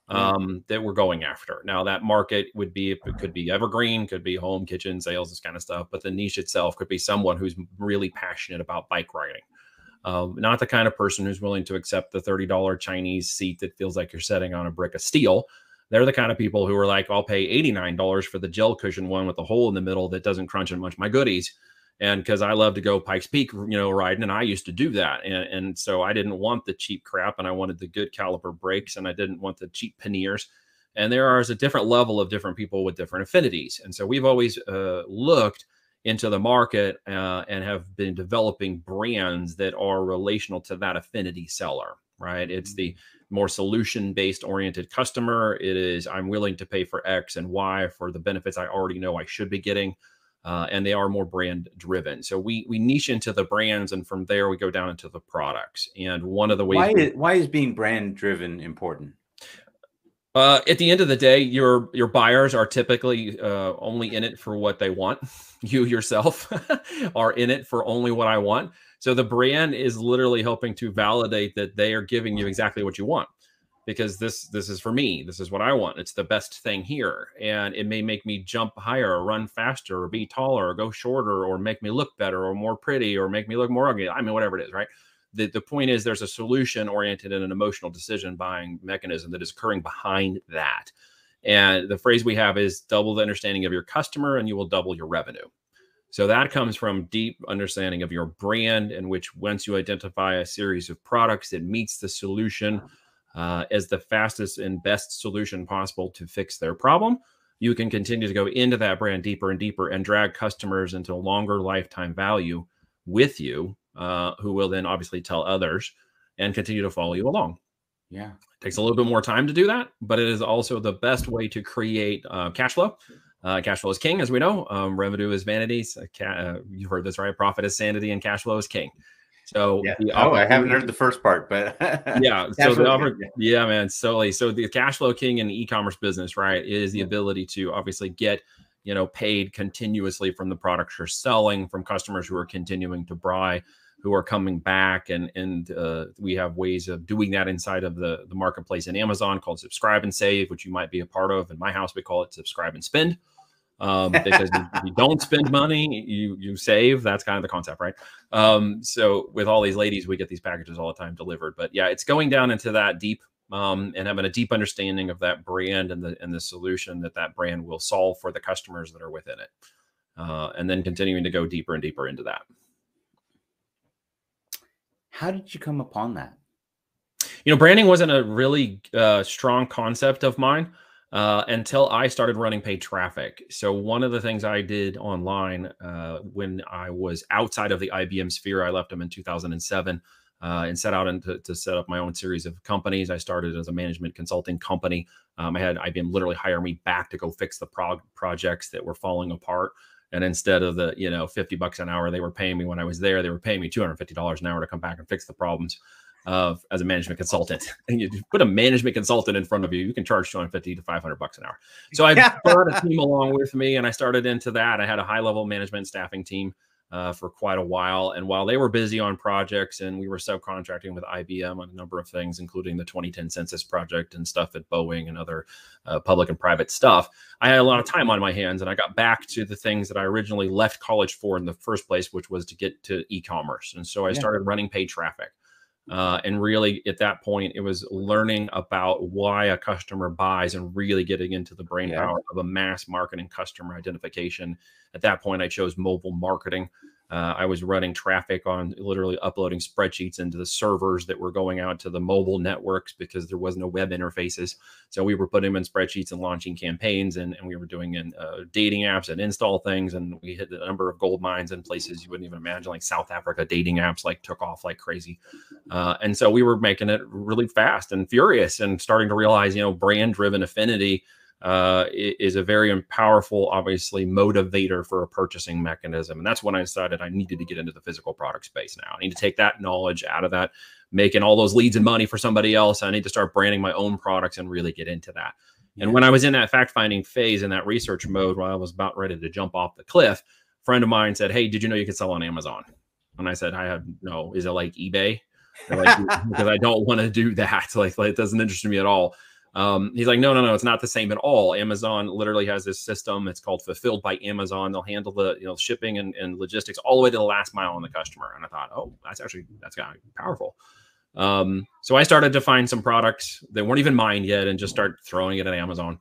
Speaker 2: that we're going after. Now that market it could be evergreen, could be home, kitchen, sales, this kind of stuff. But the niche itself could be someone who's really passionate about bike riding. Not the kind of person who's willing to accept the $30 Chinese seat that feels like you're sitting on a brick of steel. They're the kind of people who are like, I'll pay $89 for the gel cushion one with a hole in the middle that doesn't crunch and munch my goodies. And because I love to go Pikes Peak, riding, and I used to do that. And so I didn't want the cheap crap, and I wanted the good caliper brakes, and I didn't want the cheap panniers. And there is a different level of different people with different affinities. And so we've always looked into the market and have been developing brands that are relational to that affinity seller, right? It's the more solution-based oriented customer. It is, I'm willing to pay for X and Y for the benefits I already know I should be getting. And they are more brand driven. So we niche into the brands, and from there we go down into the products. And one of the ways
Speaker 3: why is being brand driven important?
Speaker 2: At the end of the day, your buyers are typically only in it for what they want. You yourself are in it for only what I want. So the brand is literally helping to validate that they are giving you exactly what you want. Because this is for me. This is what I want. It's the best thing here. And it may make me jump higher or run faster or be taller or go shorter or make me look better or more pretty or make me look more ugly. I mean, whatever it is, right? The point is there's a solution-oriented and an emotional decision buying mechanism that is occurring behind that. And the phrase we have is double the understanding of your customer and you will double your revenue. So that comes from deep understanding of your brand, in which once you identify a series of products that meets the solution as the fastest and best solution possible to fix their problem, you can continue to go into that brand deeper and deeper and drag customers into longer lifetime value with you, who will then obviously tell others and continue to follow you along.
Speaker 3: Yeah.
Speaker 2: It takes a little bit more time to do that, but it is also the best way to create cash flow. Cash flow is king, as we know. Revenue is vanity. You've heard this, right? Profit is sanity and cash flow is king. So
Speaker 3: yeah. I haven't heard the first part, but
Speaker 2: yeah. So man. So the cash flow king in the e-commerce business, right, is the ability to obviously get, paid continuously from the products you're selling, from customers who are continuing to buy, who are coming back. And we have ways of doing that inside of the marketplace in Amazon called Subscribe and Save, which you might be a part of. In my house, we call it Subscribe and Spend. Because if you don't spend money, you save. That's kind of the concept, right? So with all these ladies, we get these packages all the time delivered. But yeah, it's going down into that deep and having a deep understanding of that brand and the solution that brand will solve for the customers that are within it, and then continuing to go deeper and deeper into that.
Speaker 3: How did you come upon that?
Speaker 2: Branding wasn't a really strong concept of mine. Until I started running paid traffic. So one of the things I did online when I was outside of the IBM sphere, I left them in 2007 and set out to set up my own series of companies. I started as a management consulting company. I had IBM literally hire me back to go fix the projects that were falling apart. And instead of the $50 an hour they were paying me when I was there, they were paying me $250 an hour to come back and fix the problems. As a management consultant, and you put a management consultant in front of you, you can charge $250 to $500 an hour. So I brought a team along with me, and I started into that. I had a high-level management staffing team for quite a while, and while they were busy on projects, and we were subcontracting with IBM on a number of things, including the 2010 census project and stuff at Boeing and other public and private stuff, I had a lot of time on my hands, and I got back to the things that I originally left college for in the first place, which was to get to e-commerce. And so I started running paid traffic. And really at that point, it was learning about why a customer buys and really getting into the brain power of a mass marketing customer identification. At that point, I chose mobile marketing. I was running traffic on literally uploading spreadsheets into the servers that were going out to the mobile networks because there was no web interfaces. So we were putting them in spreadsheets and launching campaigns, and we were doing in dating apps and install things. And we hit a number of gold mines in places you wouldn't even imagine, like South Africa. Dating apps like took off like crazy. And so we were making it really fast and furious and starting to realize, brand driven affinity is a very powerful, obviously, motivator for a purchasing mechanism. And that's when I decided I needed to get into the physical product space now. I need to take that knowledge out of that, making all those leads and money for somebody else. I need to start branding my own products and really get into that. And when I was in that fact-finding phase, in that research mode, while I was about ready to jump off the cliff, a friend of mine said, "Hey, did you know you could sell on Amazon?" And I said, "I have no. Is it like eBay?" Like, because I don't want to do that. Like it doesn't interest me at all. He's like, no, it's not the same at all. Amazon literally has this system. It's called Fulfilled by Amazon. They'll handle the shipping and logistics all the way to the last mile on the customer. And I thought, oh, that's kind of powerful. So I started to find some products that weren't even mine yet and just start throwing it at Amazon.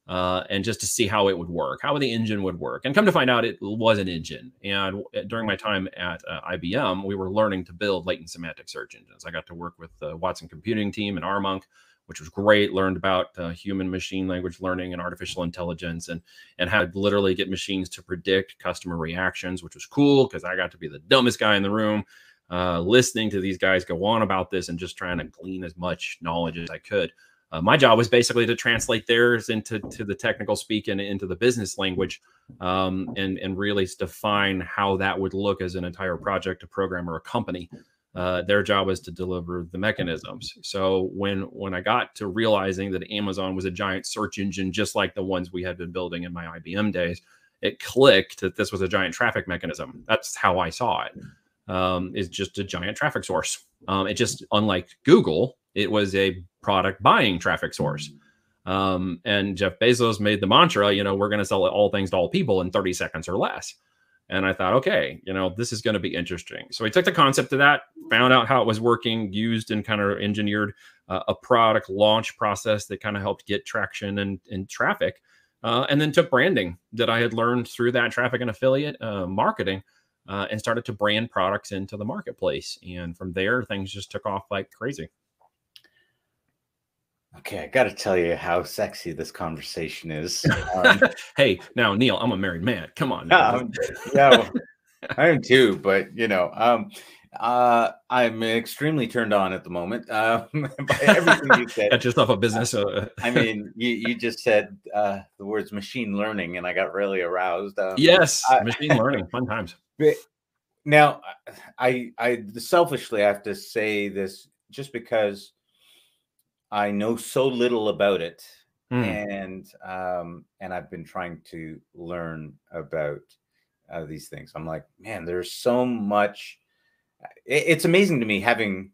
Speaker 2: And just to see how it would work, how the engine would work. And come to find out, it was an engine. And during my time at IBM, we were learning to build latent semantic search engines. I got to work with the Watson computing team and RMonk, which was great. Learned about human machine language learning and artificial intelligence, and how to literally get machines to predict customer reactions, which was cool because I got to be the dumbest guy in the room, listening to these guys go on about this and just trying to glean as much knowledge as I could. My job was basically to translate theirs into the technical speak and into the business language, and really define how that would look as an entire project, a program, or a company. Their job was to deliver the mechanisms. So when I got to realizing that Amazon was a giant search engine, just like the ones we had been building in my IBM days, it clicked that this was a giant traffic mechanism. That's how I saw it. It's just a giant traffic source. It just, unlike Google, it was a product buying traffic source. And Jeff Bezos made the mantra, we're going to sell all things to all people in 30 seconds or less. And I thought, okay, this is going to be interesting. So I took the concept of that, found out how it was working, used and kind of engineered a product launch process that kind of helped get traction and traffic. And then took branding that I had learned through that traffic and affiliate marketing, and started to brand products into the marketplace. And from there, things just took off like crazy.
Speaker 3: Okay, I got to tell you how sexy this conversation is.
Speaker 2: Hey, now, Neil, I'm a married man. Come on.
Speaker 3: Yeah, well, I am too. But I'm extremely turned on at the moment by everything you said.
Speaker 2: Got yourself a business.
Speaker 3: I mean, you just said the words machine learning, and I got really aroused.
Speaker 2: Yes, machine learning, fun times.
Speaker 3: Now, I selfishly have to say this just because I know so little about it, and I've been trying to learn about these things. I'm like, man, there's so much. It's amazing to me having,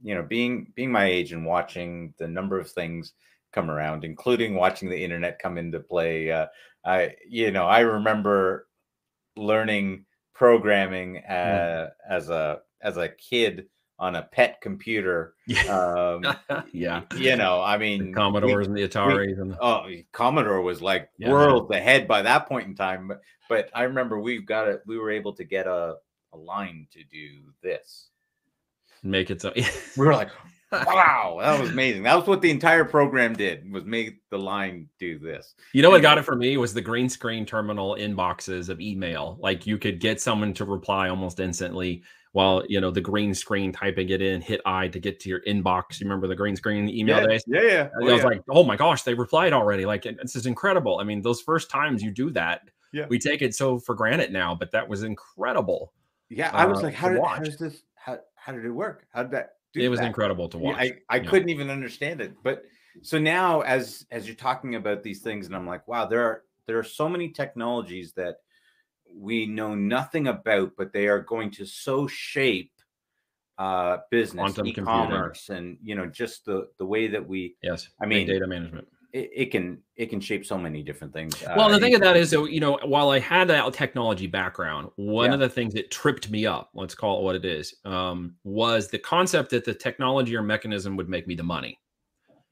Speaker 3: being my age and watching the number of things come around, including watching the internet come into play. I remember learning programming as a kid on a pet computer.
Speaker 2: Yeah.
Speaker 3: I mean,
Speaker 2: the Commodores and the Ataris.
Speaker 3: Commodore was like worlds ahead by that point in time. But I remember we were able to get a line to do this.
Speaker 2: Make it so.
Speaker 3: We were like, wow, that was amazing. That was what the entire program did, was make the line do this.
Speaker 2: What got it for me was the green screen terminal inboxes of email. Like you could get someone to reply almost instantly while, the green screen typing it in, hit I to get to your inbox. You remember the green screen email days?
Speaker 3: Yeah.
Speaker 2: I was like, oh my gosh, they replied already. Like, this is incredible. I mean, those first times you do that, we take it so for granted now, but that was incredible.
Speaker 3: Yeah, I was like, how did it work? How did that do
Speaker 2: it was incredible to watch.
Speaker 3: I couldn't even understand it. But so now as you're talking about these things, and I'm like, wow, there are so many technologies that we know nothing about, but they are going to so shape business, e-commerce, and just the way that we
Speaker 2: data management.
Speaker 3: It can shape so many different things.
Speaker 2: Well, the thing of that is, so while I had that technology background, one of the things that tripped me up, let's call it what it is, was the concept that the technology or mechanism would make me the money.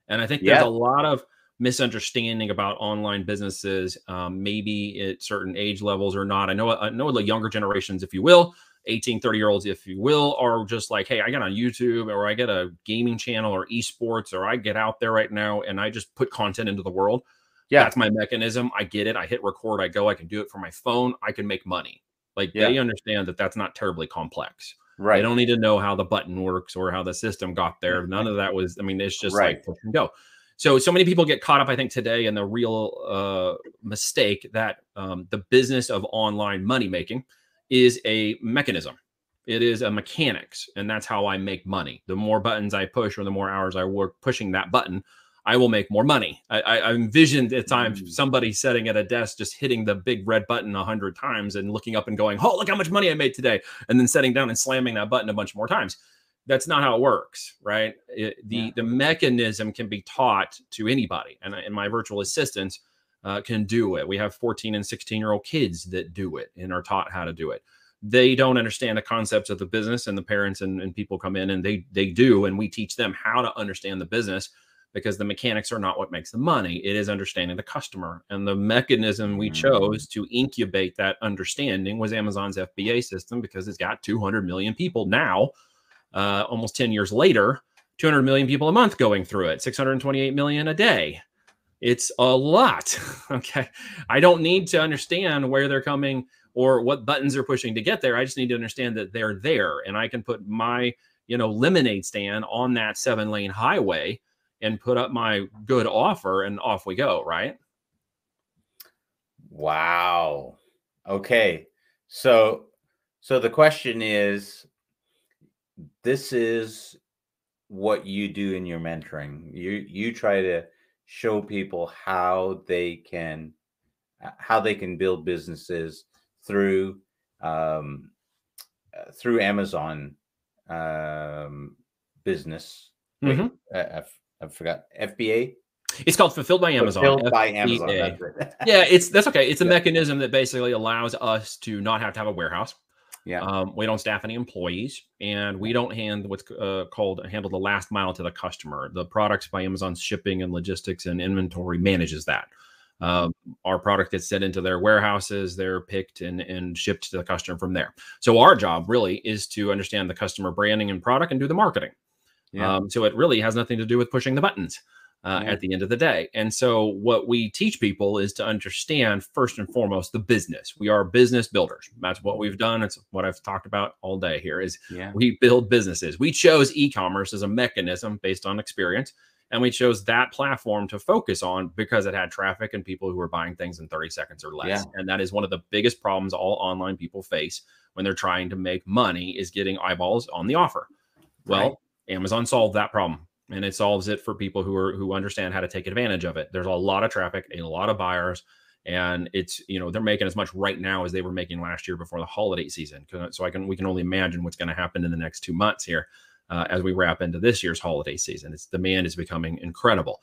Speaker 2: And I think there's a lot of misunderstanding about online businesses, maybe at certain age levels or not. I know the younger generations, if you will, 18, 30-year-olds, if you will, are just like, hey, I get on YouTube, or I get a gaming channel, or esports, or I get out there right now and I just put content into the world. Yeah, that's my mechanism. I get it. I hit record. I can do it from my phone. I can make money. Like they understand that that's not terribly complex. Right. They don't need to know how the button works or how the system got there. None of that was, it's just like push and go. So many people get caught up, I think, today in the real mistake that the business of online money making is a mechanism. It is a mechanics, and that's how I make money. The more buttons I push, or the more hours I work pushing that button, I will make more money. I envisioned at times somebody sitting at a desk just hitting the big red button 100 times and looking up and going, oh, look how much money I made today, and then sitting down and slamming that button a bunch more times. That's not how it works, right? The mechanism can be taught to anybody, and my virtual assistants can do it. We have 14 and 16-year-old kids that do it and are taught how to do it. They don't understand the concepts of the business, and the parents and people come in and they do, and we teach them how to understand the business, because the mechanics are not what makes the money. It is understanding the customer. And the mechanism we chose to incubate that understanding was Amazon's FBA system, because it's got 200 million people now, almost 10 years later, 200 million people a month going through it, 628 million a day. It's a lot. Okay. I don't need to understand where they're coming or what buttons they're pushing to get there. I just need to understand that they're there, and I can put my, lemonade stand on that 7-lane highway and put up my good offer, and off we go. Right.
Speaker 3: Wow. Okay. So the question is, this is what you do in your mentoring. You try to show people how they can build businesses through Amazon business.
Speaker 2: Mm-hmm.
Speaker 3: I forgot, FBA.
Speaker 2: It's called Fulfilled by Amazon.
Speaker 3: Fulfilled by Amazon. That's it.
Speaker 2: Yeah, that's okay. It's a mechanism that basically allows us to not have to have a warehouse.
Speaker 3: Yeah.
Speaker 2: We don't staff any employees, and we don't handle what's handle the last mile to the customer. The products by Amazon's shipping and logistics and inventory manages that. Our product gets sent into their warehouses. They're picked and shipped to the customer from there. So our job really is to understand the customer branding and product and do the marketing. Yeah. So it really has nothing to do with pushing the buttons at the end of the day. And so what we teach people is to understand, first and foremost, the business. We are business builders. That's what we've done. It's what I've talked about all day here is we build businesses. We chose e-commerce as a mechanism based on experience. And we chose that platform to focus on because it had traffic and people who were buying things in 30 seconds or less. Yeah. And that is one of the biggest problems all online people face when they're trying to make money, is getting eyeballs on the offer. Well, Amazon solved that problem, and it solves it for people who understand how to take advantage of it. There's a lot of traffic, a lot of buyers, and it's, they're making as much right now as they were making last year before the holiday season. So we can only imagine what's going to happen in the next 2 months here. As we wrap into this year's holiday season. Demand is becoming incredible.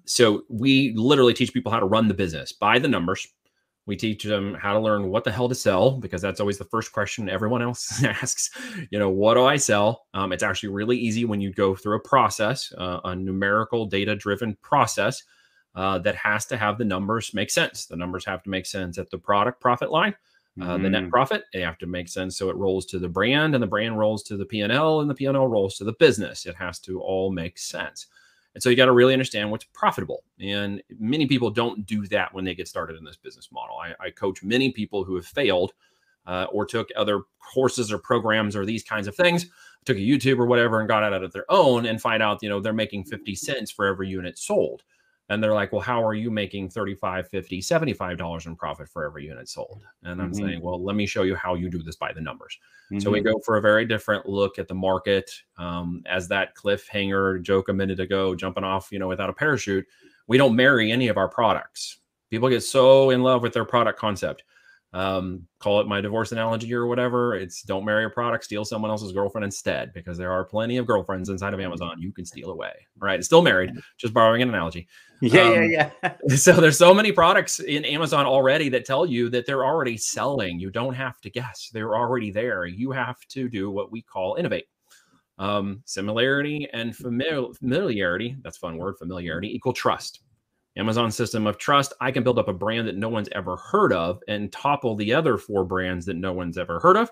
Speaker 2: So we literally teach people how to run the business by the numbers. We teach them how to learn what the hell to sell, because that's always the first question everyone else asks. What do I sell? It's actually really easy when you go through a process, a numerical data-driven process that has to have the numbers make sense. The numbers have to make sense at the product profit line. The net profit, they have to make sense. So it rolls to the brand, and the brand rolls to the P&L, and the P&L rolls to the business. It has to all make sense. And so you got to really understand what's profitable. And many people don't do that when they get started in this business model. I coach many people who have failed or took other courses or programs or these kinds of things, took a YouTube or whatever and got out of their own, and find out, they're making 50 cents for every unit sold. And they're like, well, how are you making $35, $50, $75 in profit for every unit sold? And I'm saying, well, let me show you how you do this by the numbers. So we go for a very different look at the market. As that cliffhanger joke a minute ago, jumping off, without a parachute, we don't marry any of our products. People get so in love with their product concept. Call it my divorce analogy or whatever. It's don't marry a product, steal someone else's girlfriend instead, because there are plenty of girlfriends inside of Amazon you can steal away, right? It's still married, just borrowing an analogy.
Speaker 3: Yeah.
Speaker 2: So there's so many products in Amazon already that tell you that they're already selling. You don't have to guess. They're already there. You have to do what we call innovate. Similarity and familiarity, that's a fun word, familiarity, equal trust. Amazon system of trust. I can build up a brand that no one's ever heard of and topple the other 4 brands that no one's ever heard of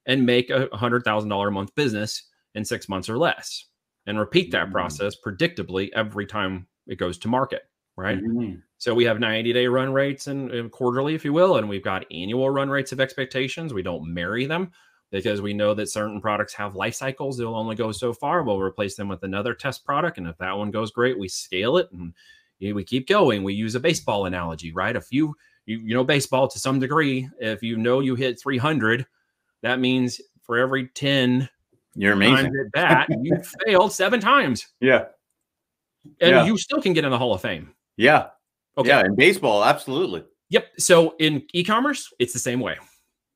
Speaker 2: and make a $100,000 a month business in 6 months or less, and repeat that process predictably every time it goes to market, right? So we have 90-day run rates and quarterly, if you will, and we've got annual run rates of expectations. We don't marry them because we know that certain products have life cycles. They'll only go so far. We'll replace them with another test product, and if that one goes great, we scale it and we keep going. We use a baseball analogy, right? If you know baseball to some degree, if you hit 300, that means for every 10
Speaker 3: you're amazing
Speaker 2: at bat, you failed 7 times.
Speaker 3: Yeah.
Speaker 2: And you still can get in the Hall of Fame.
Speaker 3: Yeah.
Speaker 2: Okay.
Speaker 3: Yeah. In baseball, absolutely.
Speaker 2: Yep. So in e-commerce, it's the same way.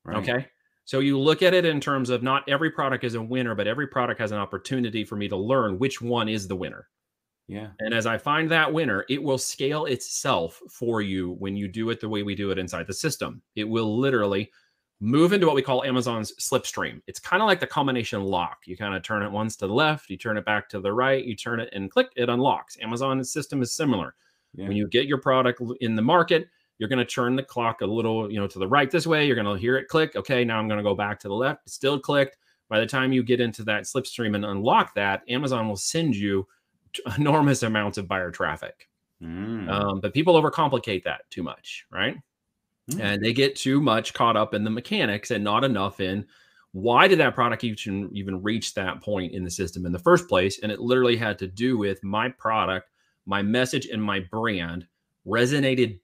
Speaker 3: Right.
Speaker 2: Okay. So you look at it in terms of not every product is a winner, but every product has an opportunity for me to learn which one is the winner.
Speaker 3: Yeah.
Speaker 2: And as I find that winner, it will scale itself for you when you do it the way we do it inside the system. It will literally move into what we call Amazon's slipstream. It's kind of like the combination lock. You kind of turn it once to the left, you turn it back to the right, you turn it and click, it unlocks. Amazon's system is similar. Yeah. When you get your product in the market, you're going to turn the clock a little, to the right this way. You're going to hear it click. Okay, now I'm going to go back to the left. It's still clicked. By the time you get into that slipstream and unlock that, Amazon will send you enormous amounts of buyer traffic. But people overcomplicate that too much, right? And they get too much caught up in the mechanics and not enough in why did that product even reach that point in the system in the first place? And it literally had to do with my product, my message, and my brand resonated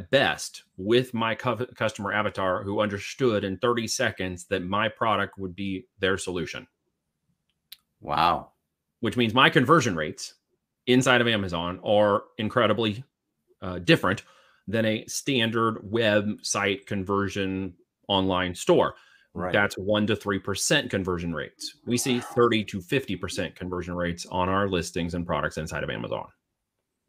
Speaker 2: best with my customer avatar, who understood in 30 seconds that my product would be their solution.
Speaker 3: Wow.
Speaker 2: Which means my conversion rates inside of Amazon are incredibly different than a standard website conversion online store. Right. That's 1 to 3% conversion rates. We see 30 to 50% conversion rates on our listings and products inside of Amazon.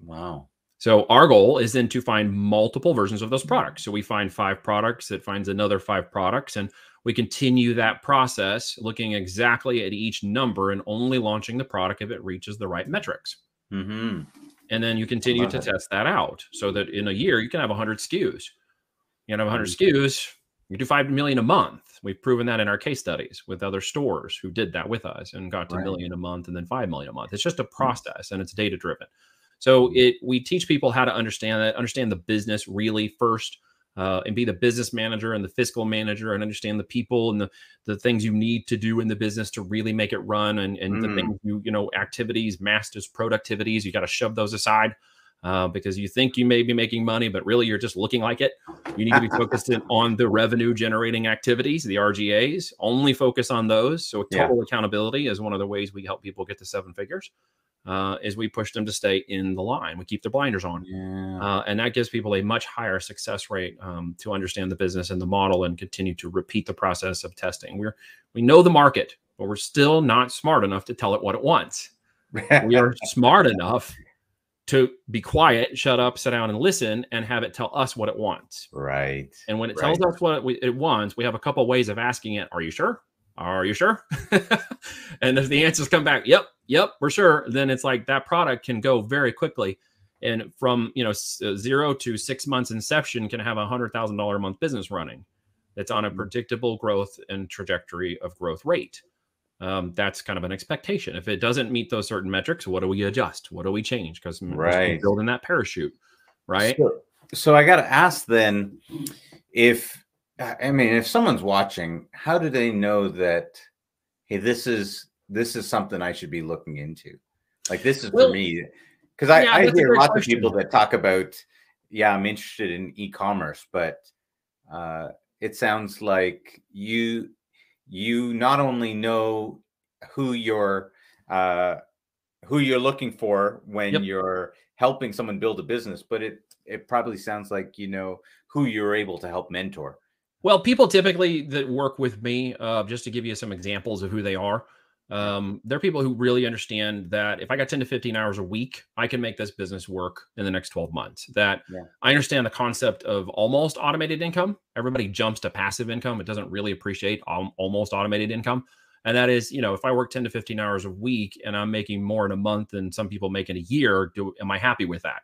Speaker 3: Wow.
Speaker 2: So our goal is then to find multiple versions of those products. So we find 5 products, it finds another 5 products, and we continue that process looking exactly at each number and only launching the product if it reaches the right metrics. And then you continue to test that out so that in a year you can have 100 SKUs. You can have 100 SKUs, you do 5 million a month. We've proven that in our case studies with other stores who did that with us and got to $1 million a month and then 5 million a month. It's just a process and it's data driven. So we teach people how to understand the business really first, and be the business manager and the fiscal manager and understand the people and the things you need to do in the business to really make it run, and the things activities, masters, productivities, you got to shove those aside because you think you may be making money, but really you're just looking like it. You need to be focused on the revenue generating activities, the RGAs, only focus on those. So total accountability is one of the ways we help people get to 7 figures. Is we push them to stay in the line. We keep their blinders on. And that gives people a much higher success rate to understand the business and the model and continue to repeat the process of testing. We know the market, but we're still not smart enough to tell it what it wants. We are smart enough to be quiet, shut up, sit down and listen and have it tell us what it wants.
Speaker 3: Right.
Speaker 2: And when it tells us what it wants, we have a couple of ways of asking it. Are you sure? Are you sure? And if the answers come back, yep, we're sure, then it's like that product can go very quickly. And from 0 to 6 months inception can have $100,000 a month business running. That's on a predictable growth and trajectory of growth rate. That's kind of an expectation. If it doesn't meet those certain metrics, what do we adjust? What do we change? Because we're building that parachute, right?
Speaker 3: So I got to ask then, if someone's watching, how do they know that, hey, this is something I should be looking into? Like, this is for me. Because I hear lots of people that talk about, I'm interested in e-commerce, but it sounds like you not only know who you're looking for when you're helping someone build a business, but it probably sounds like you know who you're able to help mentor.
Speaker 2: Well, people typically that work with me, just to give you some examples of who they are, they're people who really understand that if I got 10 to 15 hours a week, I can make this business work in the next 12 months. That I understand the concept of almost automated income. Everybody jumps to passive income. It doesn't really appreciate almost automated income. And that is, if I work 10 to 15 hours a week and I'm making more in a month than some people make in a year, am I happy with that?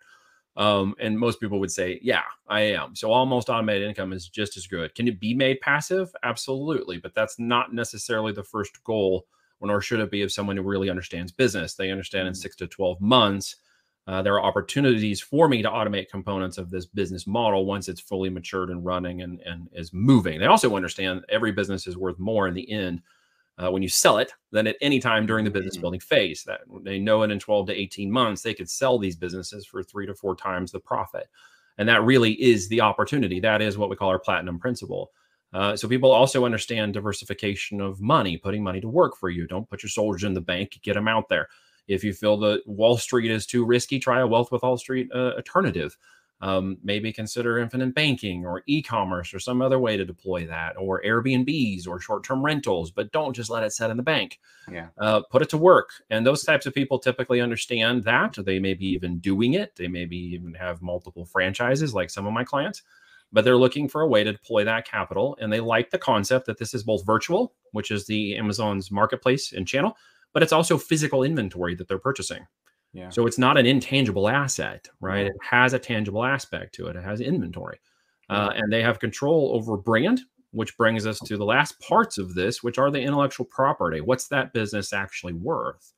Speaker 2: And most people would say, yeah, I am. So almost automated income is just as good. Can it be made passive? Absolutely. But that's not necessarily the first goal, nor should it be of someone who really understands business. They understand in 6 to 12 months, there are opportunities for me to automate components of this business model once it's fully matured and running and is moving. They also understand every business is worth more in the end when you sell it than at any time during the business building phase. That they know it in 12 to 18 months, they could sell these businesses for 3 to 4 times the profit. And that really is the opportunity. That is what we call our platinum principle. So people also understand diversification of money, putting money to work for you. Don't put your soldiers in the bank, get them out there. If you feel that Wall Street is too risky, try a Wealth with Wall Street alternative. maybe consider infinite banking or e-commerce or some other way to deploy that, or Airbnbs or short-term rentals, but don't just let it sit in the bank.
Speaker 3: Yeah.
Speaker 2: Put it to work. And those types of people typically understand that. They may be even doing it. They maybe even have multiple franchises like some of my clients, but they're looking for a way to deploy that capital. And they like the concept that this is both virtual, which is the Amazon's marketplace and channel, but it's also physical inventory that they're purchasing.
Speaker 3: Yeah.
Speaker 2: So it's not an intangible asset, right? It has a tangible aspect to it. It has inventory. And they have control over brand, which brings us to the last parts of this, which are the intellectual property. What's that business actually worth?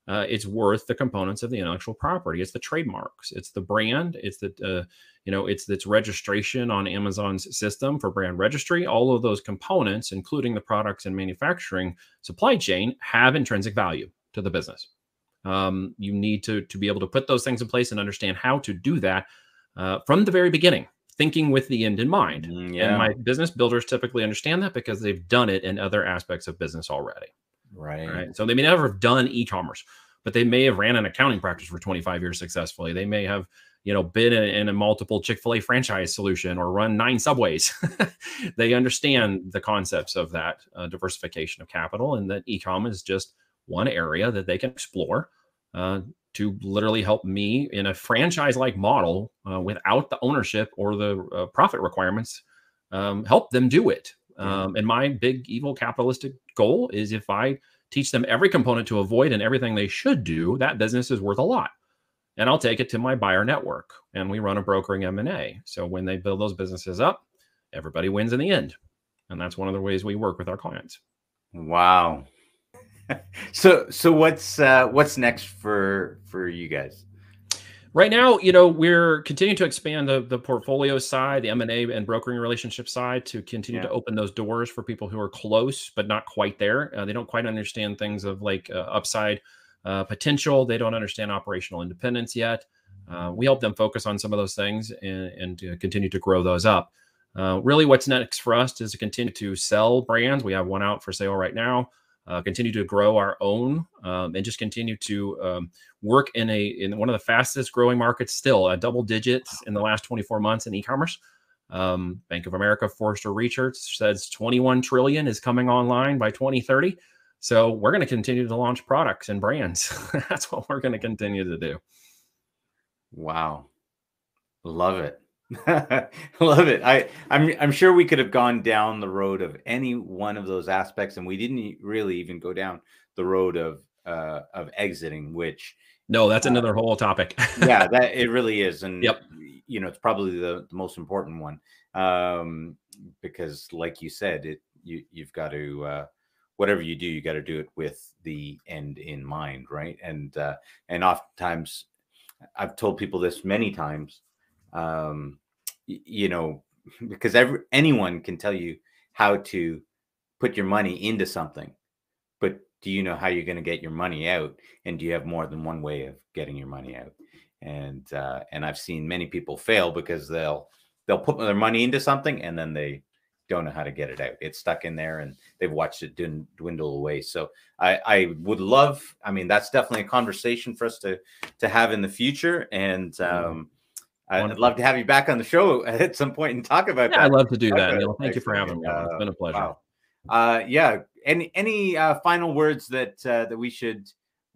Speaker 2: It's worth the components of the intellectual property. It's the trademarks. It's the brand. It's the, it's its registration on Amazon's system for brand registry. All of those components, including the products and manufacturing supply chain, have intrinsic value to the business. You need to be able to put those things in place and understand how to do that from the very beginning, thinking with the end in mind. And my business builders typically understand that because they've done it in other aspects of business already. Right. So they may never have done e-commerce, but they may have ran an accounting practice for 25 years successfully. They may have, been in a multiple Chick-fil-A franchise solution or run 9 Subways. They understand the concepts of that diversification of capital, and that e-com is just one area that they can explore to literally help me in a franchise-like model without the ownership or the profit requirements, help them do it. And my big evil capitalistic goal is, if I teach them every component to avoid and everything they should do, that business is worth a lot. And I'll take it to my buyer network, and we run a brokering M&A. So when they build those businesses up, everybody wins in the end. And that's one of the ways we work with our clients.
Speaker 3: Wow. So what's next for you guys?
Speaker 2: Right now, we're continuing to expand the portfolio side, the M&A and brokering relationship side, to continue to open those doors for people who are close but not quite there. They don't quite understand things of like upside potential. They don't understand operational independence yet. We help them focus on some of those things and continue to grow those up. Really, what's next for us is to continue to sell brands. We have one out for sale right now. Continue to grow our own, and just continue to work in one of the fastest growing markets still, double digits in the last 24 months in e-commerce. Bank of America Forrester Research says 21 trillion is coming online by 2030. So we're going to continue to launch products and brands. That's what we're going to continue to do.
Speaker 3: Wow. Love it. Love it. I'm sure we could have gone down the road of any one of those aspects, and we didn't really even go down the road of exiting, which
Speaker 2: that's another whole topic.
Speaker 3: Yeah, that it really is. And it's probably the most important one, because like you said, you've got to whatever you do, you got to do it with the end in mind, right? And oftentimes, I've told people this many times, because anyone can tell you how to put your money into something, but do you know how you're going to get your money out? And do you have more than one way of getting your money out? And I've seen many people fail because they'll put their money into something and then they don't know how to get it out. It's stuck in there and they've watched it dwindle away. So I would love, that's definitely a conversation for us to have in the future. And I'd love to have you back on the show at some point and talk about that.
Speaker 2: I'd love to do that, Neil. Thank you for having me. It's been a pleasure.
Speaker 3: Wow. Any final words that we should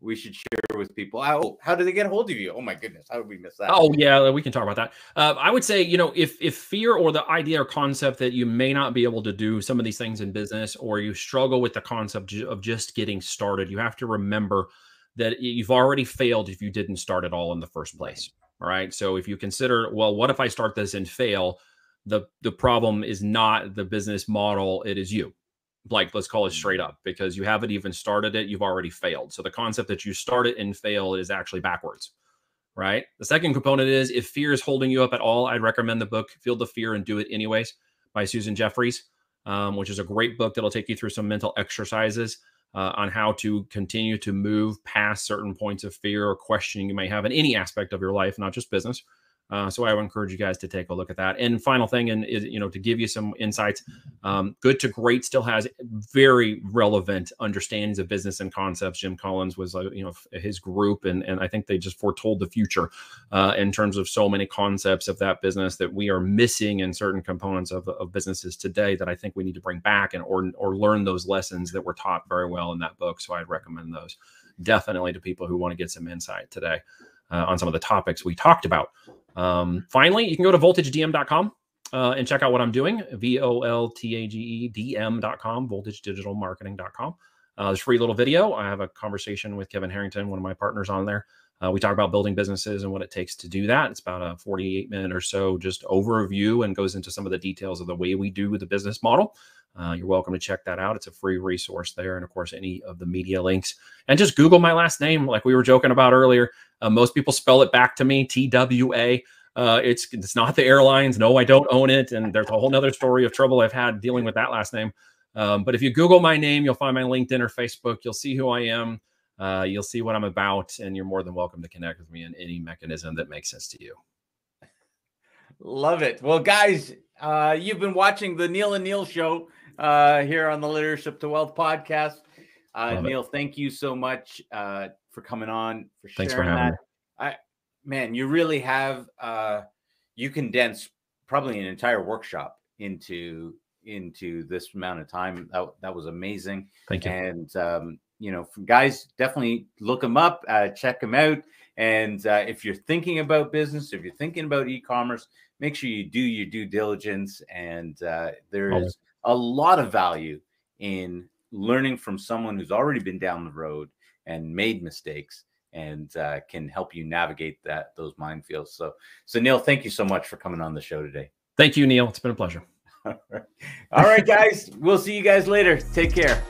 Speaker 3: share with people? How do they get a hold of you? Oh my goodness, how did we miss that?
Speaker 2: Oh yeah, we can talk about that. I would say, if fear or the idea or concept that you may not be able to do some of these things in business, or you struggle with the concept of just getting started, you have to remember that you've already failed if you didn't start at all in the first place. All right. So if you consider, well, what if I start this and fail? The problem is not the business model, it is you. Like, let's call it straight up, because you haven't even started it. You've already failed. So the concept that you start it and fail is actually backwards, right? The second component is, if fear is holding you up at all, I'd recommend the book Feel the Fear and Do It Anyways by Susan Jeffries, which is a great book that'll take you through some mental exercises on how to continue to move past certain points of fear or questioning you may have in any aspect of your life, not just business. So I would encourage you guys to take a look at that. And final thing, and is, you know, to give you some insights, Good to Great still has very relevant understandings of business and concepts. Jim Collins was, you know, his group, and I think they just foretold the future in terms of so many concepts of that business that we are missing in certain components of businesses today that I think we need to bring back and or learn those lessons that were taught very well in that book. So I'd recommend those definitely to people who want to get some insight today on some of the topics we talked about. Finally, you can go to voltagedm.com and check out what I'm doing. VOLTAGEDM.com, voltagedigitalmarketing.com. There's a free little video. I have a conversation with Kevin Harrington, one of my partners on there. We talk about building businesses and what it takes to do that. It's about a 48-minute or so just overview and goes into some of the details of the way we do the business model. You're welcome to check that out. It's a free resource there. And of course, any of the media links. And just Google my last name, like we were joking about earlier. Most people spell it back to me, TWA. It's not the airlines. No, I don't own it. And there's a whole nother story of trouble I've had dealing with that last name. But if you Google my name, you'll find my LinkedIn or Facebook. You'll see who I am. You'll see what I'm about. And you're more than welcome to connect with me in any mechanism that makes sense to you.
Speaker 3: Love it. Well, guys, you've been watching the Neil and Neil show here on the Leadership to Wealth podcast. Neil, thank you so much for coming on, for sharing.
Speaker 2: Thanks for having me.
Speaker 3: Man, you really have you condensed probably an entire workshop into this amount of time. That was amazing.
Speaker 2: Thank you.
Speaker 3: And you know, guys, definitely look them up, check them out. And if you're thinking about business, if you're thinking about e-commerce, make sure you do your due diligence. And there's a lot of value in learning from someone who's already been down the road and made mistakes, and can help you navigate those minefields. So Neil, thank you so much for coming on the show today.
Speaker 2: Thank you, Neil. It's been a pleasure.
Speaker 3: All right, guys. We'll see you guys later. Take care.